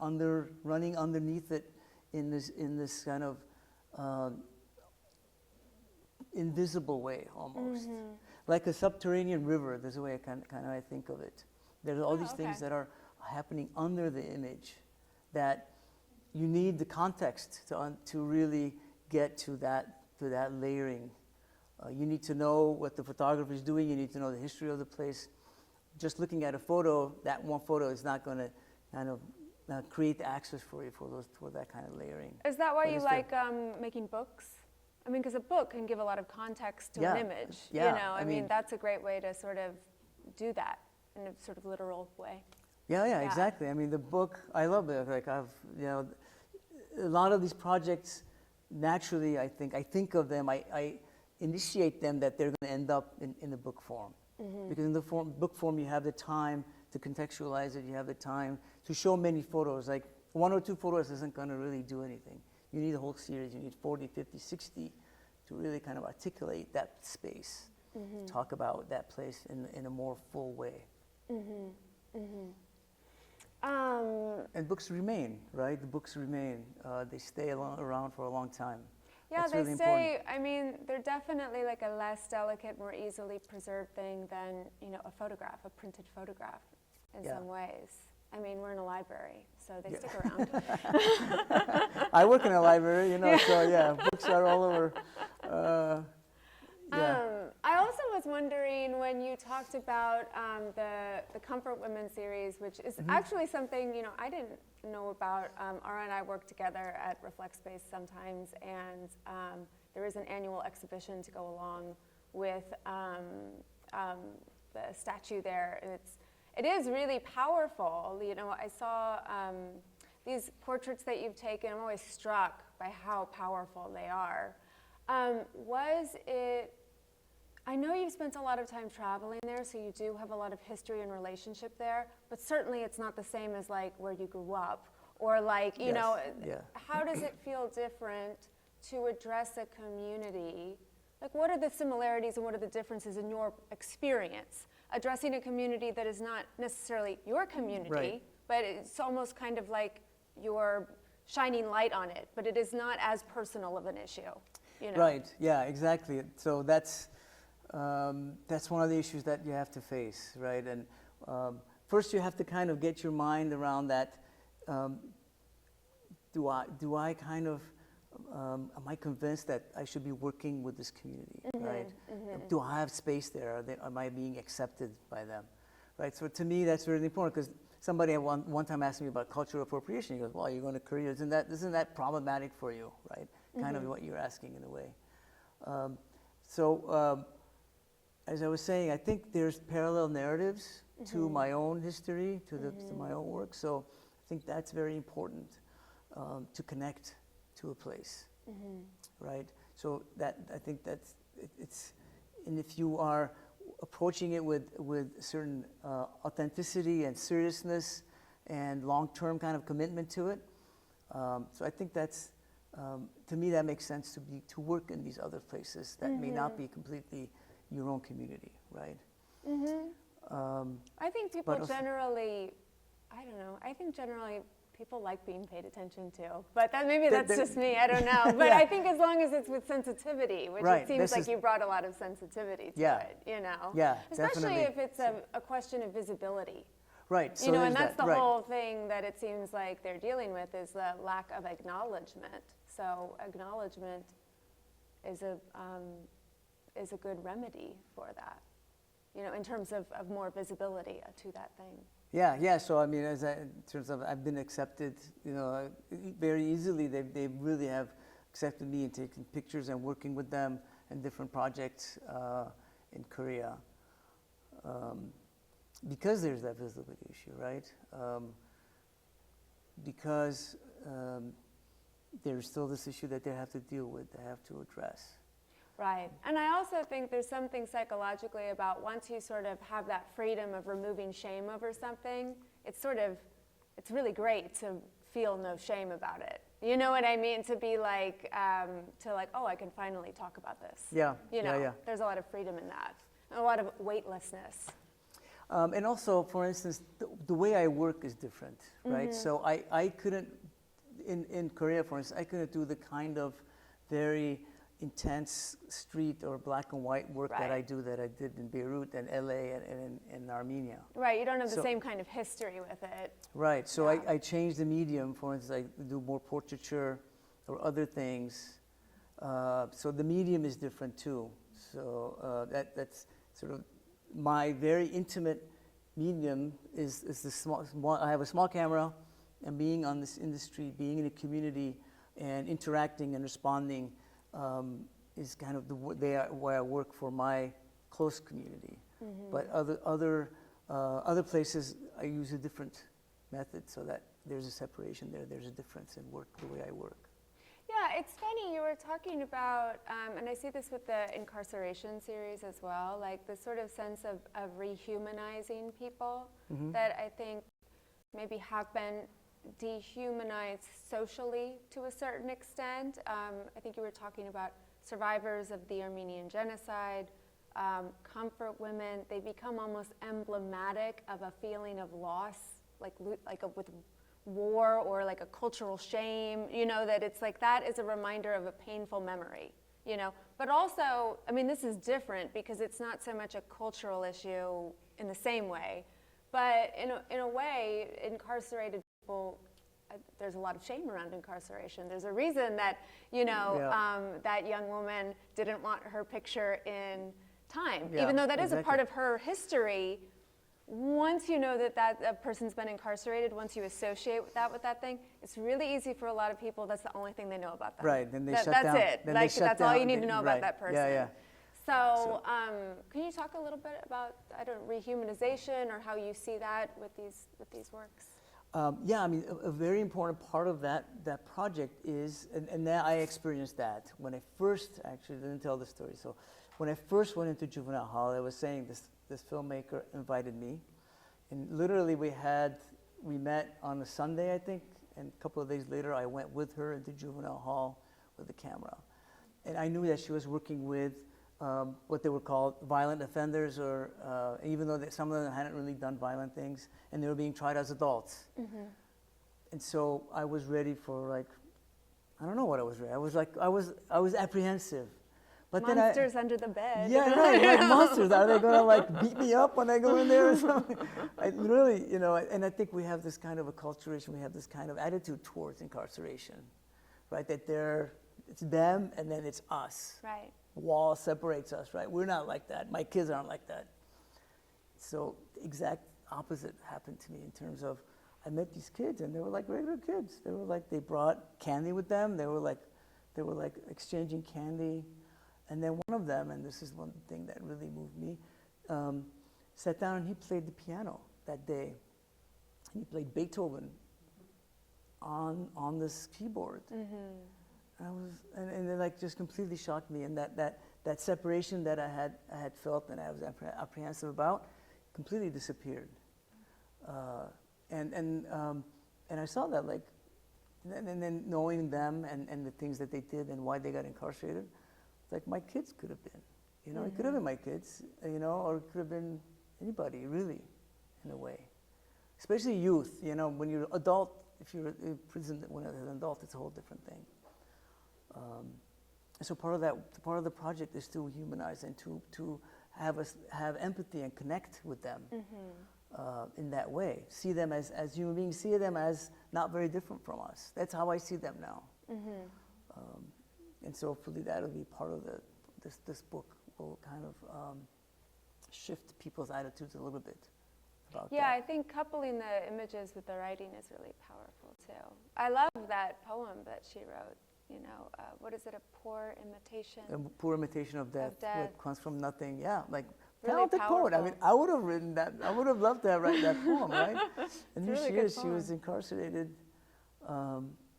running underneath it in this kind of invisible way almost. Like a subterranean river, there's a way I think of it. There's all these things that are happening under the image that you need the context to really get to that layering. You need to know what the photographer is doing. You need to know the history of the place. Just looking at a photo, that one photo is not going to kind of create the access for you for that kind of layering. Is that why you like making books? I mean, because a book can give a lot of context to an image. Yeah. You know, I mean, that's a great way to sort of do that in a sort of literal way. Yeah, exactly. I mean, the book, I love it. Like a lot of these projects, naturally, I think of them, I initiate them that they're going to end up in the book form. Because in the book form, you have the time to contextualize it. You have the time to show many photos. Like 1 or 2 photos isn't going to really do anything. You need a whole series. You need 40, 50, 60 to really kind of articulate that space, talk about that place in a more full way. And books remain, right? The books remain. They stay around for a long time. Yeah, That's they really say, important. I mean, they're definitely like a less delicate, more easily preserved thing than, a photograph, a printed photograph in some ways. I mean, we're in a library, so they stick around. I work in a library, so books are all over. I also was wondering when you talked about the Comfort Women series, which is actually something, I didn't know about. Ara and I work together at Reflect Space sometimes, and there is an annual exhibition to go along with the statue there. And it is really powerful. I saw these portraits that you've taken. I'm always struck by how powerful they are. I know you've spent a lot of time traveling there, so you do have a lot of history and relationship there, but certainly it's not the same as like where you grew up, or like, how does it feel different to address a community? Like, what are the similarities and what are the differences in your experience addressing a community that is not necessarily your community, but it's almost kind of like you're shining light on it, but it is not as personal of an issue, Right, yeah, exactly. So that's one of the issues that you have to face, right? And first you have to kind of get your mind around that. Do I kind of, am I convinced that I should be working with this community, right? Do I have space there? Am I being accepted by them, right? So to me, that's really important, because somebody one time asked me about cultural appropriation. He goes, well, you're going to Korea. Isn't that problematic for you, right? Kind of what you're asking in a way. As I was saying, I think there's parallel narratives to my own history, to my own work. So I think that's very important to connect to a place, right? So I think it's, and if you are approaching it with certain authenticity and seriousness and long-term kind of commitment to it, so I think that's, to me, that makes sense to work in these other places that may not be completely your own community, right? I think people generally, I don't know, I think generally people like being paid attention to, but maybe that's just me, I don't know. But I think as long as it's with sensitivity, which it seems like you brought a lot of sensitivity to it, Yeah, especially definitely. if it's a question of visibility. Right. So and that's the whole thing that it seems like they're dealing with, is the lack of acknowledgement. So acknowledgement is a good remedy for that, in terms of more visibility to that thing. Yeah. So I mean, in terms of, I've been accepted, very easily. They really have accepted me and taken pictures and working with them in different projects in Korea. Because there's that visibility issue, right? Because there's still this issue that they have to deal with, they have to address. Right. And I also think there's something psychologically about once you sort of have that freedom of removing shame over something, it's really great to feel no shame about it. You know what I mean? To be like, oh, I can finally talk about this. Yeah. There's a lot of freedom in that, and a lot of weightlessness. And also, for instance, the way I work is different, right? Mm-hmm. So I couldn't, in Korea, for instance, I couldn't do the kind of very intense street or black and white work that I did in Beirut and LA and in Armenia. Right, you don't have the same kind of history with it. Right, so I changed the medium. For instance, I do more portraiture or other things. So the medium is different too. So that's sort of my very intimate medium is the small. I have a small camera, and being on this industry, being in a community, and interacting and responding is kind of the way I work for my close community. Mm-hmm. But other places, I use a different method, so that there's a separation there. There's a difference in work, the way I work. Yeah, it's funny, you were talking about, and I see this with the incarceration series as well, like the sort of sense of rehumanizing people Mm-hmm. that I think maybe have been dehumanized socially to a certain extent. I think you were talking about survivors of the Armenian Genocide, comfort women. They become almost emblematic of a feeling of loss, with war or like a cultural shame, that it's like that is a reminder of a painful memory, But also, I mean, this is different because it's not so much a cultural issue in the same way, but in a way, incarcerated people, there's a lot of shame around incarceration. There's a reason that, that young woman didn't want her picture in Time, even though that is a part of her history. Once you know that a person's been incarcerated, once you associate with that thing, it's really easy for a lot of people. That's the only thing they know about them. Right, then they shut that's down. it. Then like they shut that's all down. you need to know about that person. Yeah. So, can you talk a little bit about rehumanization or how you see that with these works? I mean, a very important part of that project is, and now I experienced that when I first, actually didn't tell the story. So, when I first went into juvenile hall, I was saying this filmmaker invited me, and literally we met on a Sunday, I think, and a couple of days later I went with her into juvenile hall with the camera. And I knew that she was working with what they were called violent offenders, or even though some of them hadn't really done violent things, and they were being tried as adults. Mm-hmm. And so I was ready for I don't know what I was ready. I was apprehensive. But monsters under the bed. Yeah, right. Like monsters. Are they going to beat me up when I go in there or something? I really, and I think we have this kind of acculturation. We have this kind of attitude towards incarceration, right? That it's them and then it's us. Right. Wall separates us, right? We're not like that. My kids aren't like that. So the exact opposite happened to me in terms of I met these kids and they were like regular kids. They were like, they brought candy with them. They were like exchanging candy. And then one of them, and this is one thing that really moved me, sat down and he played the piano that day. And he played Beethoven on this keyboard. Mm-hmm. And it just completely shocked me. And that separation that I had felt and I was apprehensive about completely disappeared. And I saw that and then knowing them and the things that they did and why they got incarcerated. Like my kids could have been, mm-hmm. It could have been my kids, or it could have been anybody, really, in a way. Especially youth, when you're adult, if you're in prison when as an adult, it's a whole different thing. And so part of the project is to humanize and to have empathy and connect with them mm-hmm. In that way. See them as human beings, see them as not very different from us. That's how I see them now. Mm-hmm. And so hopefully that'll be part of this book will kind of shift people's attitudes a little bit about that. Yeah, I think coupling the images with the writing is really powerful too. I love that poem that she wrote. What is it? A poor imitation. A poor imitation of death. What comes from nothing. Yeah, really talented poet. I mean, I would have written that. I would have loved to write that poem, right? And here she is. She was incarcerated,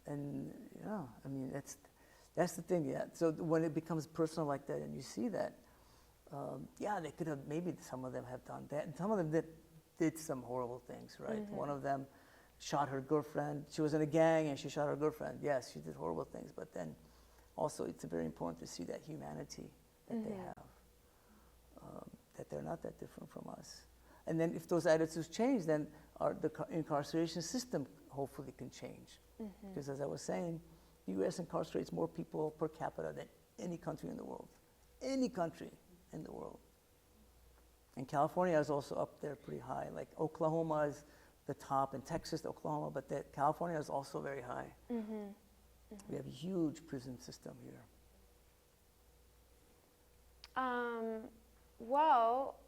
and Yeah, I mean, that's the thing, yeah. So when it becomes personal like that and you see that, yeah, they could have, maybe some of them have done that. And some of them did some horrible things, right? Mm-hmm. One of them shot her girlfriend. She was in a gang and she shot her girlfriend. Yes, she did horrible things, but then also it's very important to see that humanity that they have, that they're not that different from us. And then if those attitudes change, then the incarceration system hopefully can change. Because as I was saying, the U.S. incarcerates more people per capita than any country in the world. Any country in the world. And California is also up there pretty high. Like Oklahoma is the top, and Texas, Oklahoma, but California is also very high. We have a huge prison system here. Well,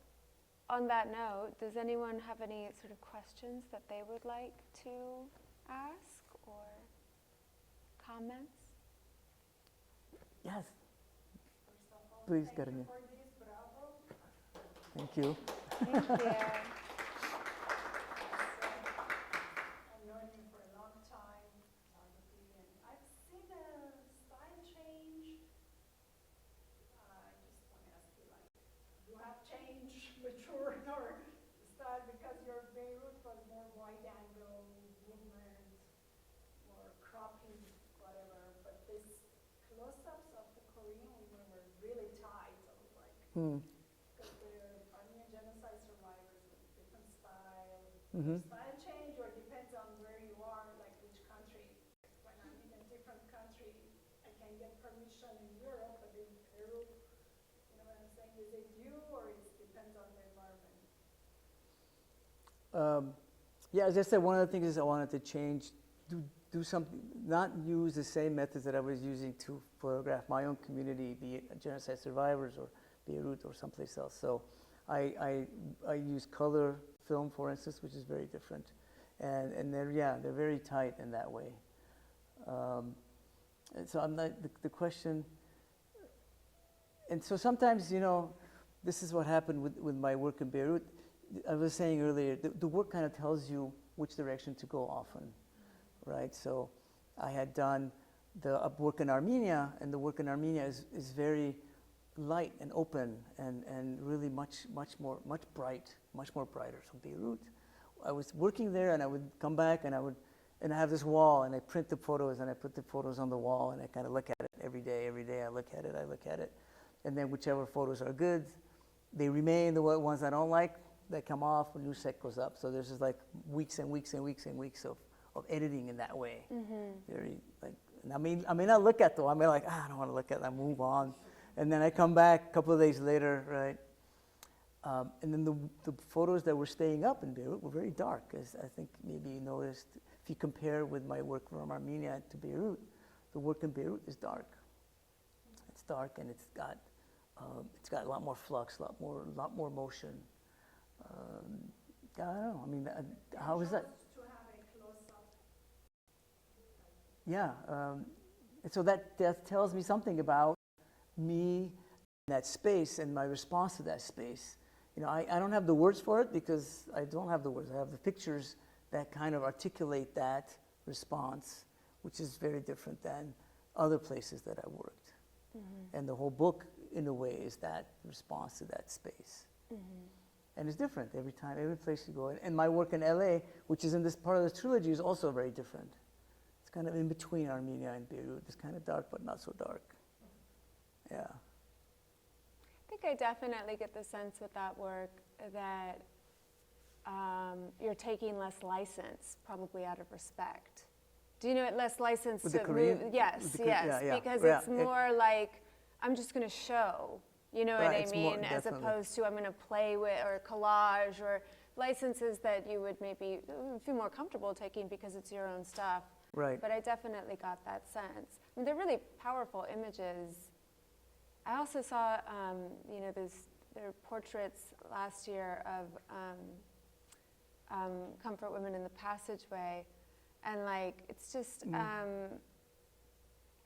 on that note, does anyone have any sort of questions that they would like to ask or comments? Yes. Please, Karine. Thank you. Thank you. I've known you for a long time, photography, and I've seen a style change. I just want to ask you, like, you have changed, matured, or style because your Beirut was more wide angle movement, more cropping, whatever. But this close-ups of the Korean women were really tight. I was like, because they're Armenian Genocide survivors with different style. Style change or depends on where you are, like which country. When I'm in a different country, I can get permission in Europe, but in Peru, you know what I'm saying? Is it you or it depends on the environment? Yeah, as I said, one of the things is I wanted to change, do something, not use the same methods that I was using to photograph my own community, be it genocide survivors or Beirut or someplace else. So I use color film, for instance, which is very different. And they're very tight in that way. And so I'm not, the question, and so sometimes, you know, this is what happened with my work in Beirut. I was saying earlier, the work kind of tells you which direction to go often, right? So I had done the work in Armenia, and the work in Armenia is very light and open and really much more brighter. So Beirut, I was working there and I would come back and I have this wall and I print the photos and I put the photos on the wall and I kind of look at it every day I look at it. And then whichever photos are good, they remain. The ones I don't like, they come off, a new set goes up. So there's just like weeks and weeks of editing in that way. Very like, and I may not look at them. I may like, I don't want to look at them, I move on. And then I come back a couple of days later, right? And then the photos that were staying up in Beirut were very dark, as I think maybe you noticed. If you compare with my work from Armenia to Beirut, the work in Beirut is dark. It's dark and it's got a lot more flux, a lot more motion. I don't know. I mean, how is that? To have a close-up. Yeah. And so that tells me something about me in that space and my response to that space. You know, I don't have the words for it because I don't have the words. I have the pictures that kind of articulate that response, which is very different than other places that I worked. And the whole book, in a way, is that response to that space. And it's different every time, every place you go. And my work in LA, which is in this part of the trilogy, is also very different. It's kind of in between Armenia and Beirut. It's kind of dark, but not so dark. Yeah. I think I definitely get the sense with that work that you're taking less license, probably out of respect. Do you know it? Less license with to the Korean? move? Yes, because it's more like, I'm just going to show. You know what I mean? As opposed to I'm going to play with or collage or licenses that you would maybe feel more comfortable taking because it's your own stuff. Right. But I definitely got that sense. I mean, they're really powerful images. I also saw, there were portraits last year of comfort women in the passageway, and like it's just I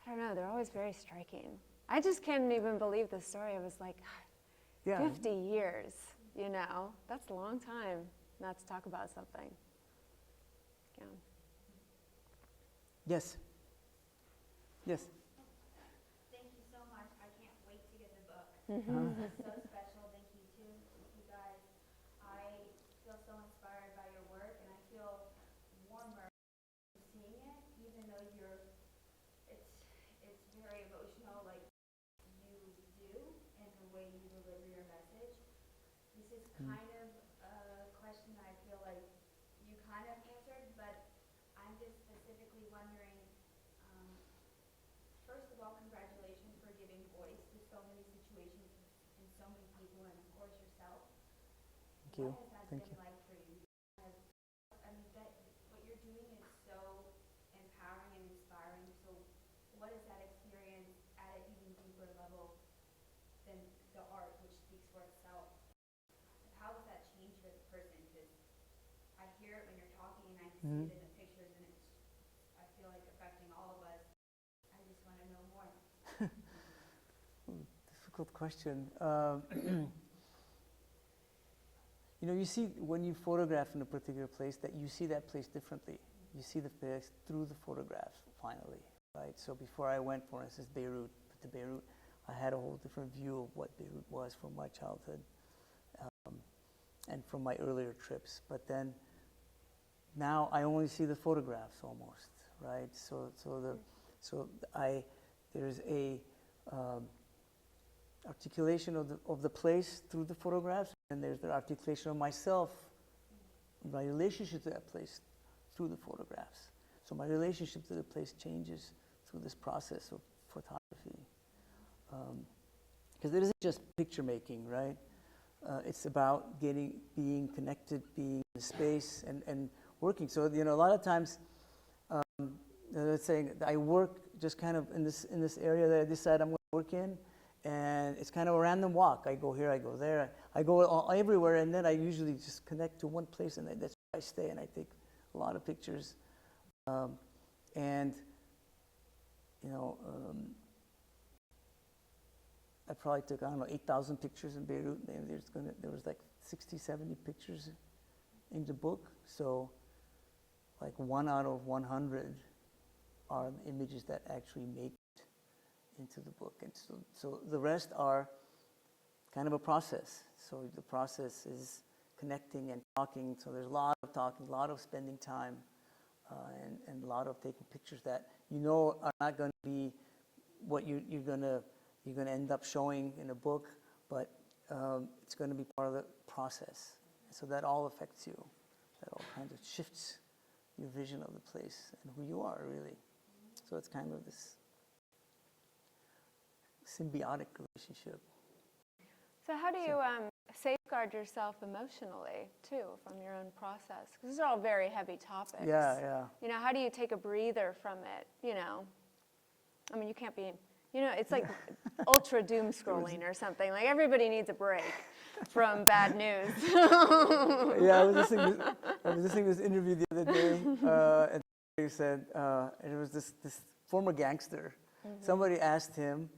don't know. They're always very striking. I just can't even believe the story. I was like, 50 years. You know, that's a long time not to talk about something. Yeah. Yes. Yes. Thank you so much. I can't wait to get the book. Mhm. It's so special. Thank you too, you guys. I feel so inspired by your work, and I feel warmer seeing it, even though it's very emotional, like you do, and the way you deliver your message. This is kind of a question I feel like you kind of answered, but I'm just specifically wondering. First of all, congratulations for giving voice to so many situations and so many people, and of course yourself. Thank you. What has that Thank been you. like for you? I mean, what you're doing is so empowering and inspiring. So, what is that experience at an even deeper level than the art, which speaks for itself? How does that change you as a person? Because I hear it when you're talking, and I can see it in the pictures, and I feel like affecting all of us. I just want to know more. Difficult question. You know, you see when you photograph in a particular place that you see that place differently. You see the place through the photograph, finally, right? So before I went, for instance, to Beirut, I had a whole different view of what Beirut was from my childhood and from my earlier trips. But then now I only see the photographs almost, right? There's a articulation of the place through the photographs, and there's the articulation of myself, my relationship to that place through the photographs. So my relationship to the place changes through this process of photography. Because it isn't just picture making, right? It's about being connected, being in space, and working. So, you know, a lot of times, let's say I work just kind of in this area that I decide I'm going to work in, and it's kind of a random walk. I go here, I go there, I go everywhere, and then I usually just connect to one place, and that's where I stay, and I take a lot of pictures. And, you know, I probably took, 8,000 pictures in Beirut. There was like 60, 70 pictures in the book. So like 1 out of 100 are the images that actually make it into the book. And so the rest are kind of a process. So the process is connecting and talking. So there's a lot of talking, a lot of spending time, and a lot of taking pictures that you know are not going to be what you're going to end up showing in a book, but it's going to be part of the process. So that all affects you. That all kind of shifts your vision of the place and who you are, really. So it's kind of this symbiotic relationship. So how do you safeguard yourself emotionally, too, from your own process? Because these are all very heavy topics. Yeah. You know, how do you take a breather from it, you know? I mean, you can't be, you know, it's like ultra doom scrolling or something. Like, everybody needs a break from bad news. Yeah, I was listening to this interview the other day, and he said, and it was this former gangster. Mm-hmm. Somebody asked him,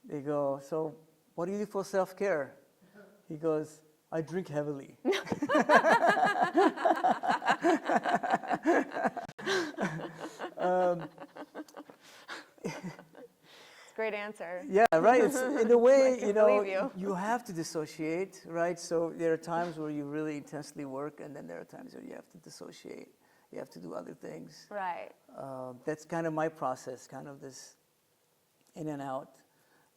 they go, so what do you do for self-care? He goes, I drink heavily. Great answer. Yeah, right. It's, in a way, you know, you have to dissociate, right? So there are times where you really intensely work, and then there are times where you have to dissociate. You have to do other things. Right. That's kind of my process, kind of this in and out,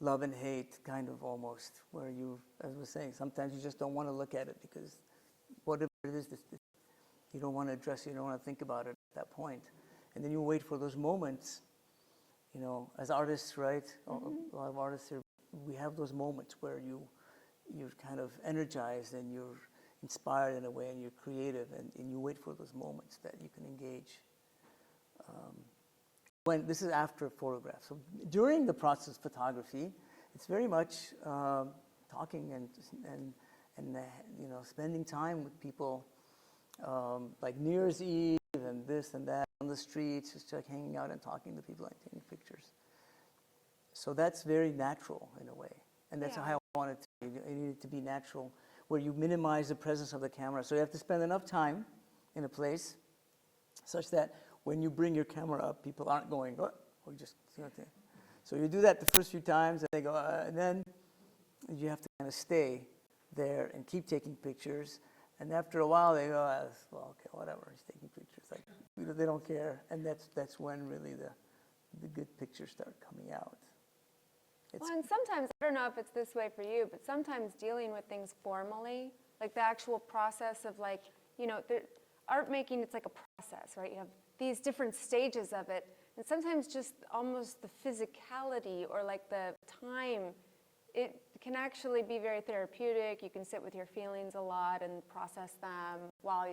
love and hate, kind of almost, where you, as I was saying, sometimes you just don't want to look at it because whatever it is, you don't want to address it, you don't want to think about it at that point. And then you wait for those moments. You know, as artists, right? Mm-hmm. A lot of artists here, we have those moments where you're kind of energized and you're inspired in a way and you're creative and you wait for those moments that you can engage. When this is after a photograph. So during the process of photography, it's very much talking and you know, spending time with people, like New Year's Eve and this and that on the streets, just like hanging out and talking to people and taking pictures. So that's very natural in a way, and that's how I want it to be. It needed to be natural, where you minimize the presence of the camera. So you have to spend enough time in a place such that when you bring your camera up, people aren't going, oh, we just So you do that the first few times, and they go, and then you have to kind of stay there and keep taking pictures. And after a while, they go, well, okay, whatever, he's taking pictures. Like, they don't care, and that's when really the good pictures start coming out. Well, and sometimes, I don't know if it's this way for you, but sometimes dealing with things formally, like the actual process of like, art making, it's like a process, right? You have these different stages of it, and sometimes just almost the physicality or like the time, it can actually be very therapeutic. You can sit with your feelings a lot and process them while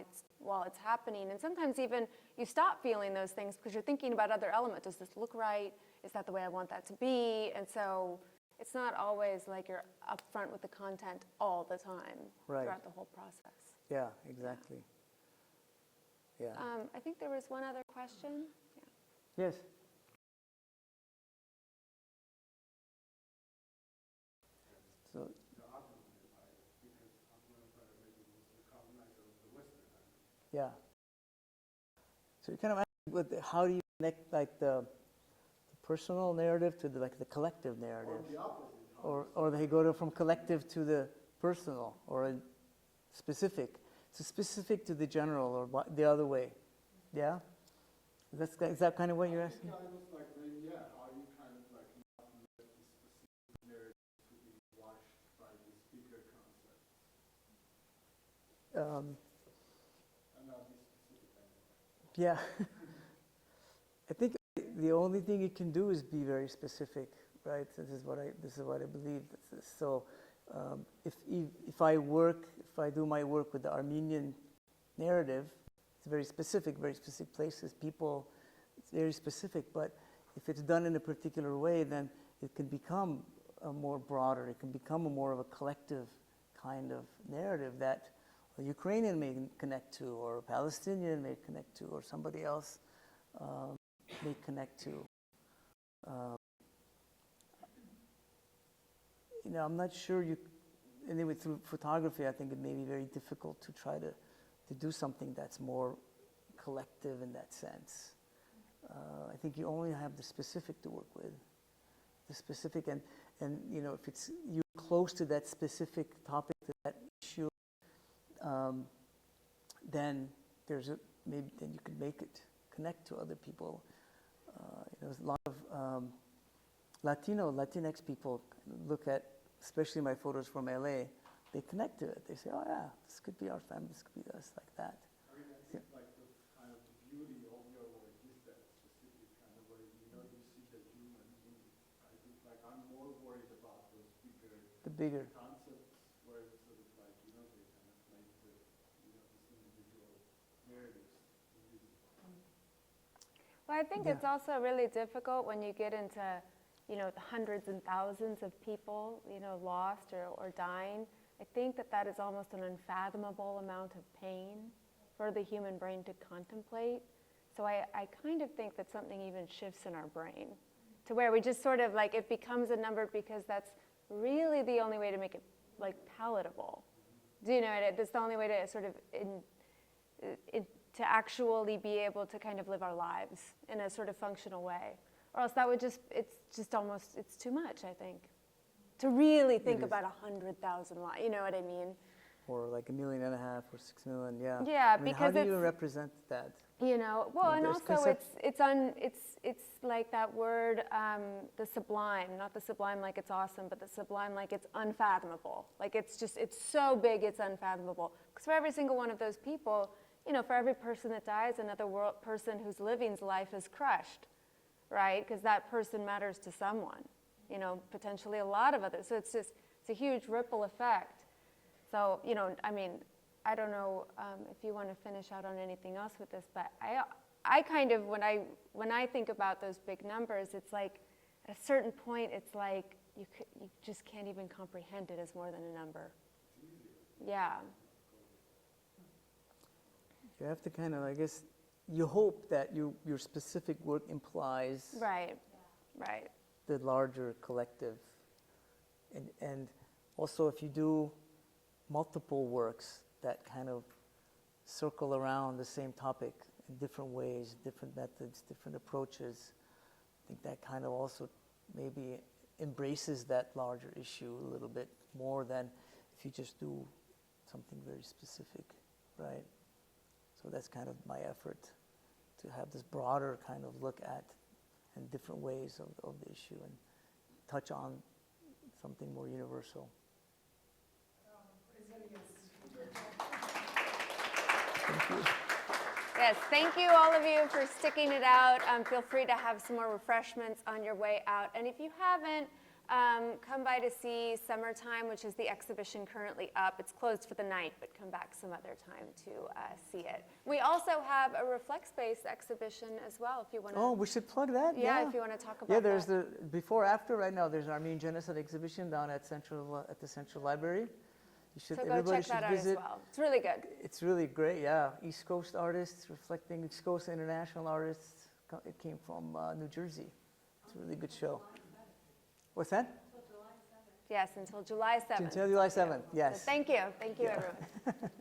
it's happening. And sometimes even you stop feeling those things because you're thinking about other elements. Does this look right? Is that the way I want that to be? And so it's not always like you're upfront with the content all the time throughout the whole process. Yeah, exactly. Yeah. I think there was one other question. Yeah. Yes. So. Yeah. So you kind of ask, how do you connect like the personal narrative to the collective narrative, or they go from collective to the personal, or specific. So specific to the general, or the other way. Yeah. Is that kind of what you're asking? How you kind of like not let the specific narrative to be washed by this bigger concept. I'm not be specific anymore. Yeah. I think the only thing you can do is be very specific, right? This is what I believe. So if I do my work with the Armenian narrative, it's very specific places, people, it's very specific, but if it's done in a particular way, then it can become more broader, it can become more of a collective kind of narrative that a Ukrainian may connect to, or a Palestinian may connect to, or somebody else may connect to. I'm not sure anyway, through photography, I think it may be very difficult to try to do something that's more collective in that sense. I think you only have the specific to work with. The specific, and if it's you're close to that specific topic, to that issue, then then you can make it connect to other people. There's a lot of Latinx people look at, especially my photos from LA, they connect to it. They say, oh yeah, this could be our family, this could be us, like that. I mean, I think like the kind of the beauty of your work is that specific kind of way, you see the human in it. I think like I'm more worried about those bigger concepts where it's sort of like, they kind of make the, these individual narratives invisible. Well, I think it's also really difficult when you get into, the hundreds and thousands of people, lost or dying. I think that is almost an unfathomable amount of pain for the human brain to contemplate. So I kind of think that something even shifts in our brain to where we just sort of like, it becomes a number because that's really the only way to make it like palatable. Do you know it? That's the only way to sort of to actually be able to kind of live our lives in a sort of functional way. Or else that would it's too much, I think. To really think about 100,000 lives, you know what I mean? Or like 1.5 million or 6 million, yeah. Yeah, I mean, because how do you represent that? Well, and also it's like that word, the sublime, not the sublime like it's awesome, but the sublime like it's unfathomable. Like it's so big, it's unfathomable. Because for every single one of those people, for every person that dies, another person who's living's life is crushed, right? Because that person matters to someone, potentially a lot of others. So it's a huge ripple effect. So, I mean, I don't know if you want to finish out on anything else with this, but I kind of, when I think about those big numbers, it's like, at a certain point, it's like, you just can't even comprehend it as more than a number. Yeah. You have to kind of, I guess, you hope that your specific work implies Right. the larger collective. And also if you do multiple works that kind of circle around the same topic in different ways, different methods, different approaches, think that kind of also maybe embraces that larger issue a little bit more than if you just do something very specific, right? So that's kind of my effort, to have this broader kind of look at and different ways of the issue and touch on something more universal. Thank you. Yes, thank you all of you for sticking it out. Feel free to have some more refreshments on your way out. And if you haven't, come by to see Summertime, which is the exhibition currently up. It's closed for the night, but come back some other time to see it. We also have a Reflect-based exhibition as well, if you want to. Oh, we should plug that? Yeah, if you want to talk about Yeah, there's that. the before after right now. There's an Armenian Genocide exhibition down at the Central Library. You should, So go everybody check should that out visit. as well. It's really good. It's really great, yeah. East Coast artists reflecting East Coast international artists. It came from New Jersey. It's a really good show. What's that? Yes, until July 7th. Until July 7th, yes. So thank you. Thank you, Yeah. everyone.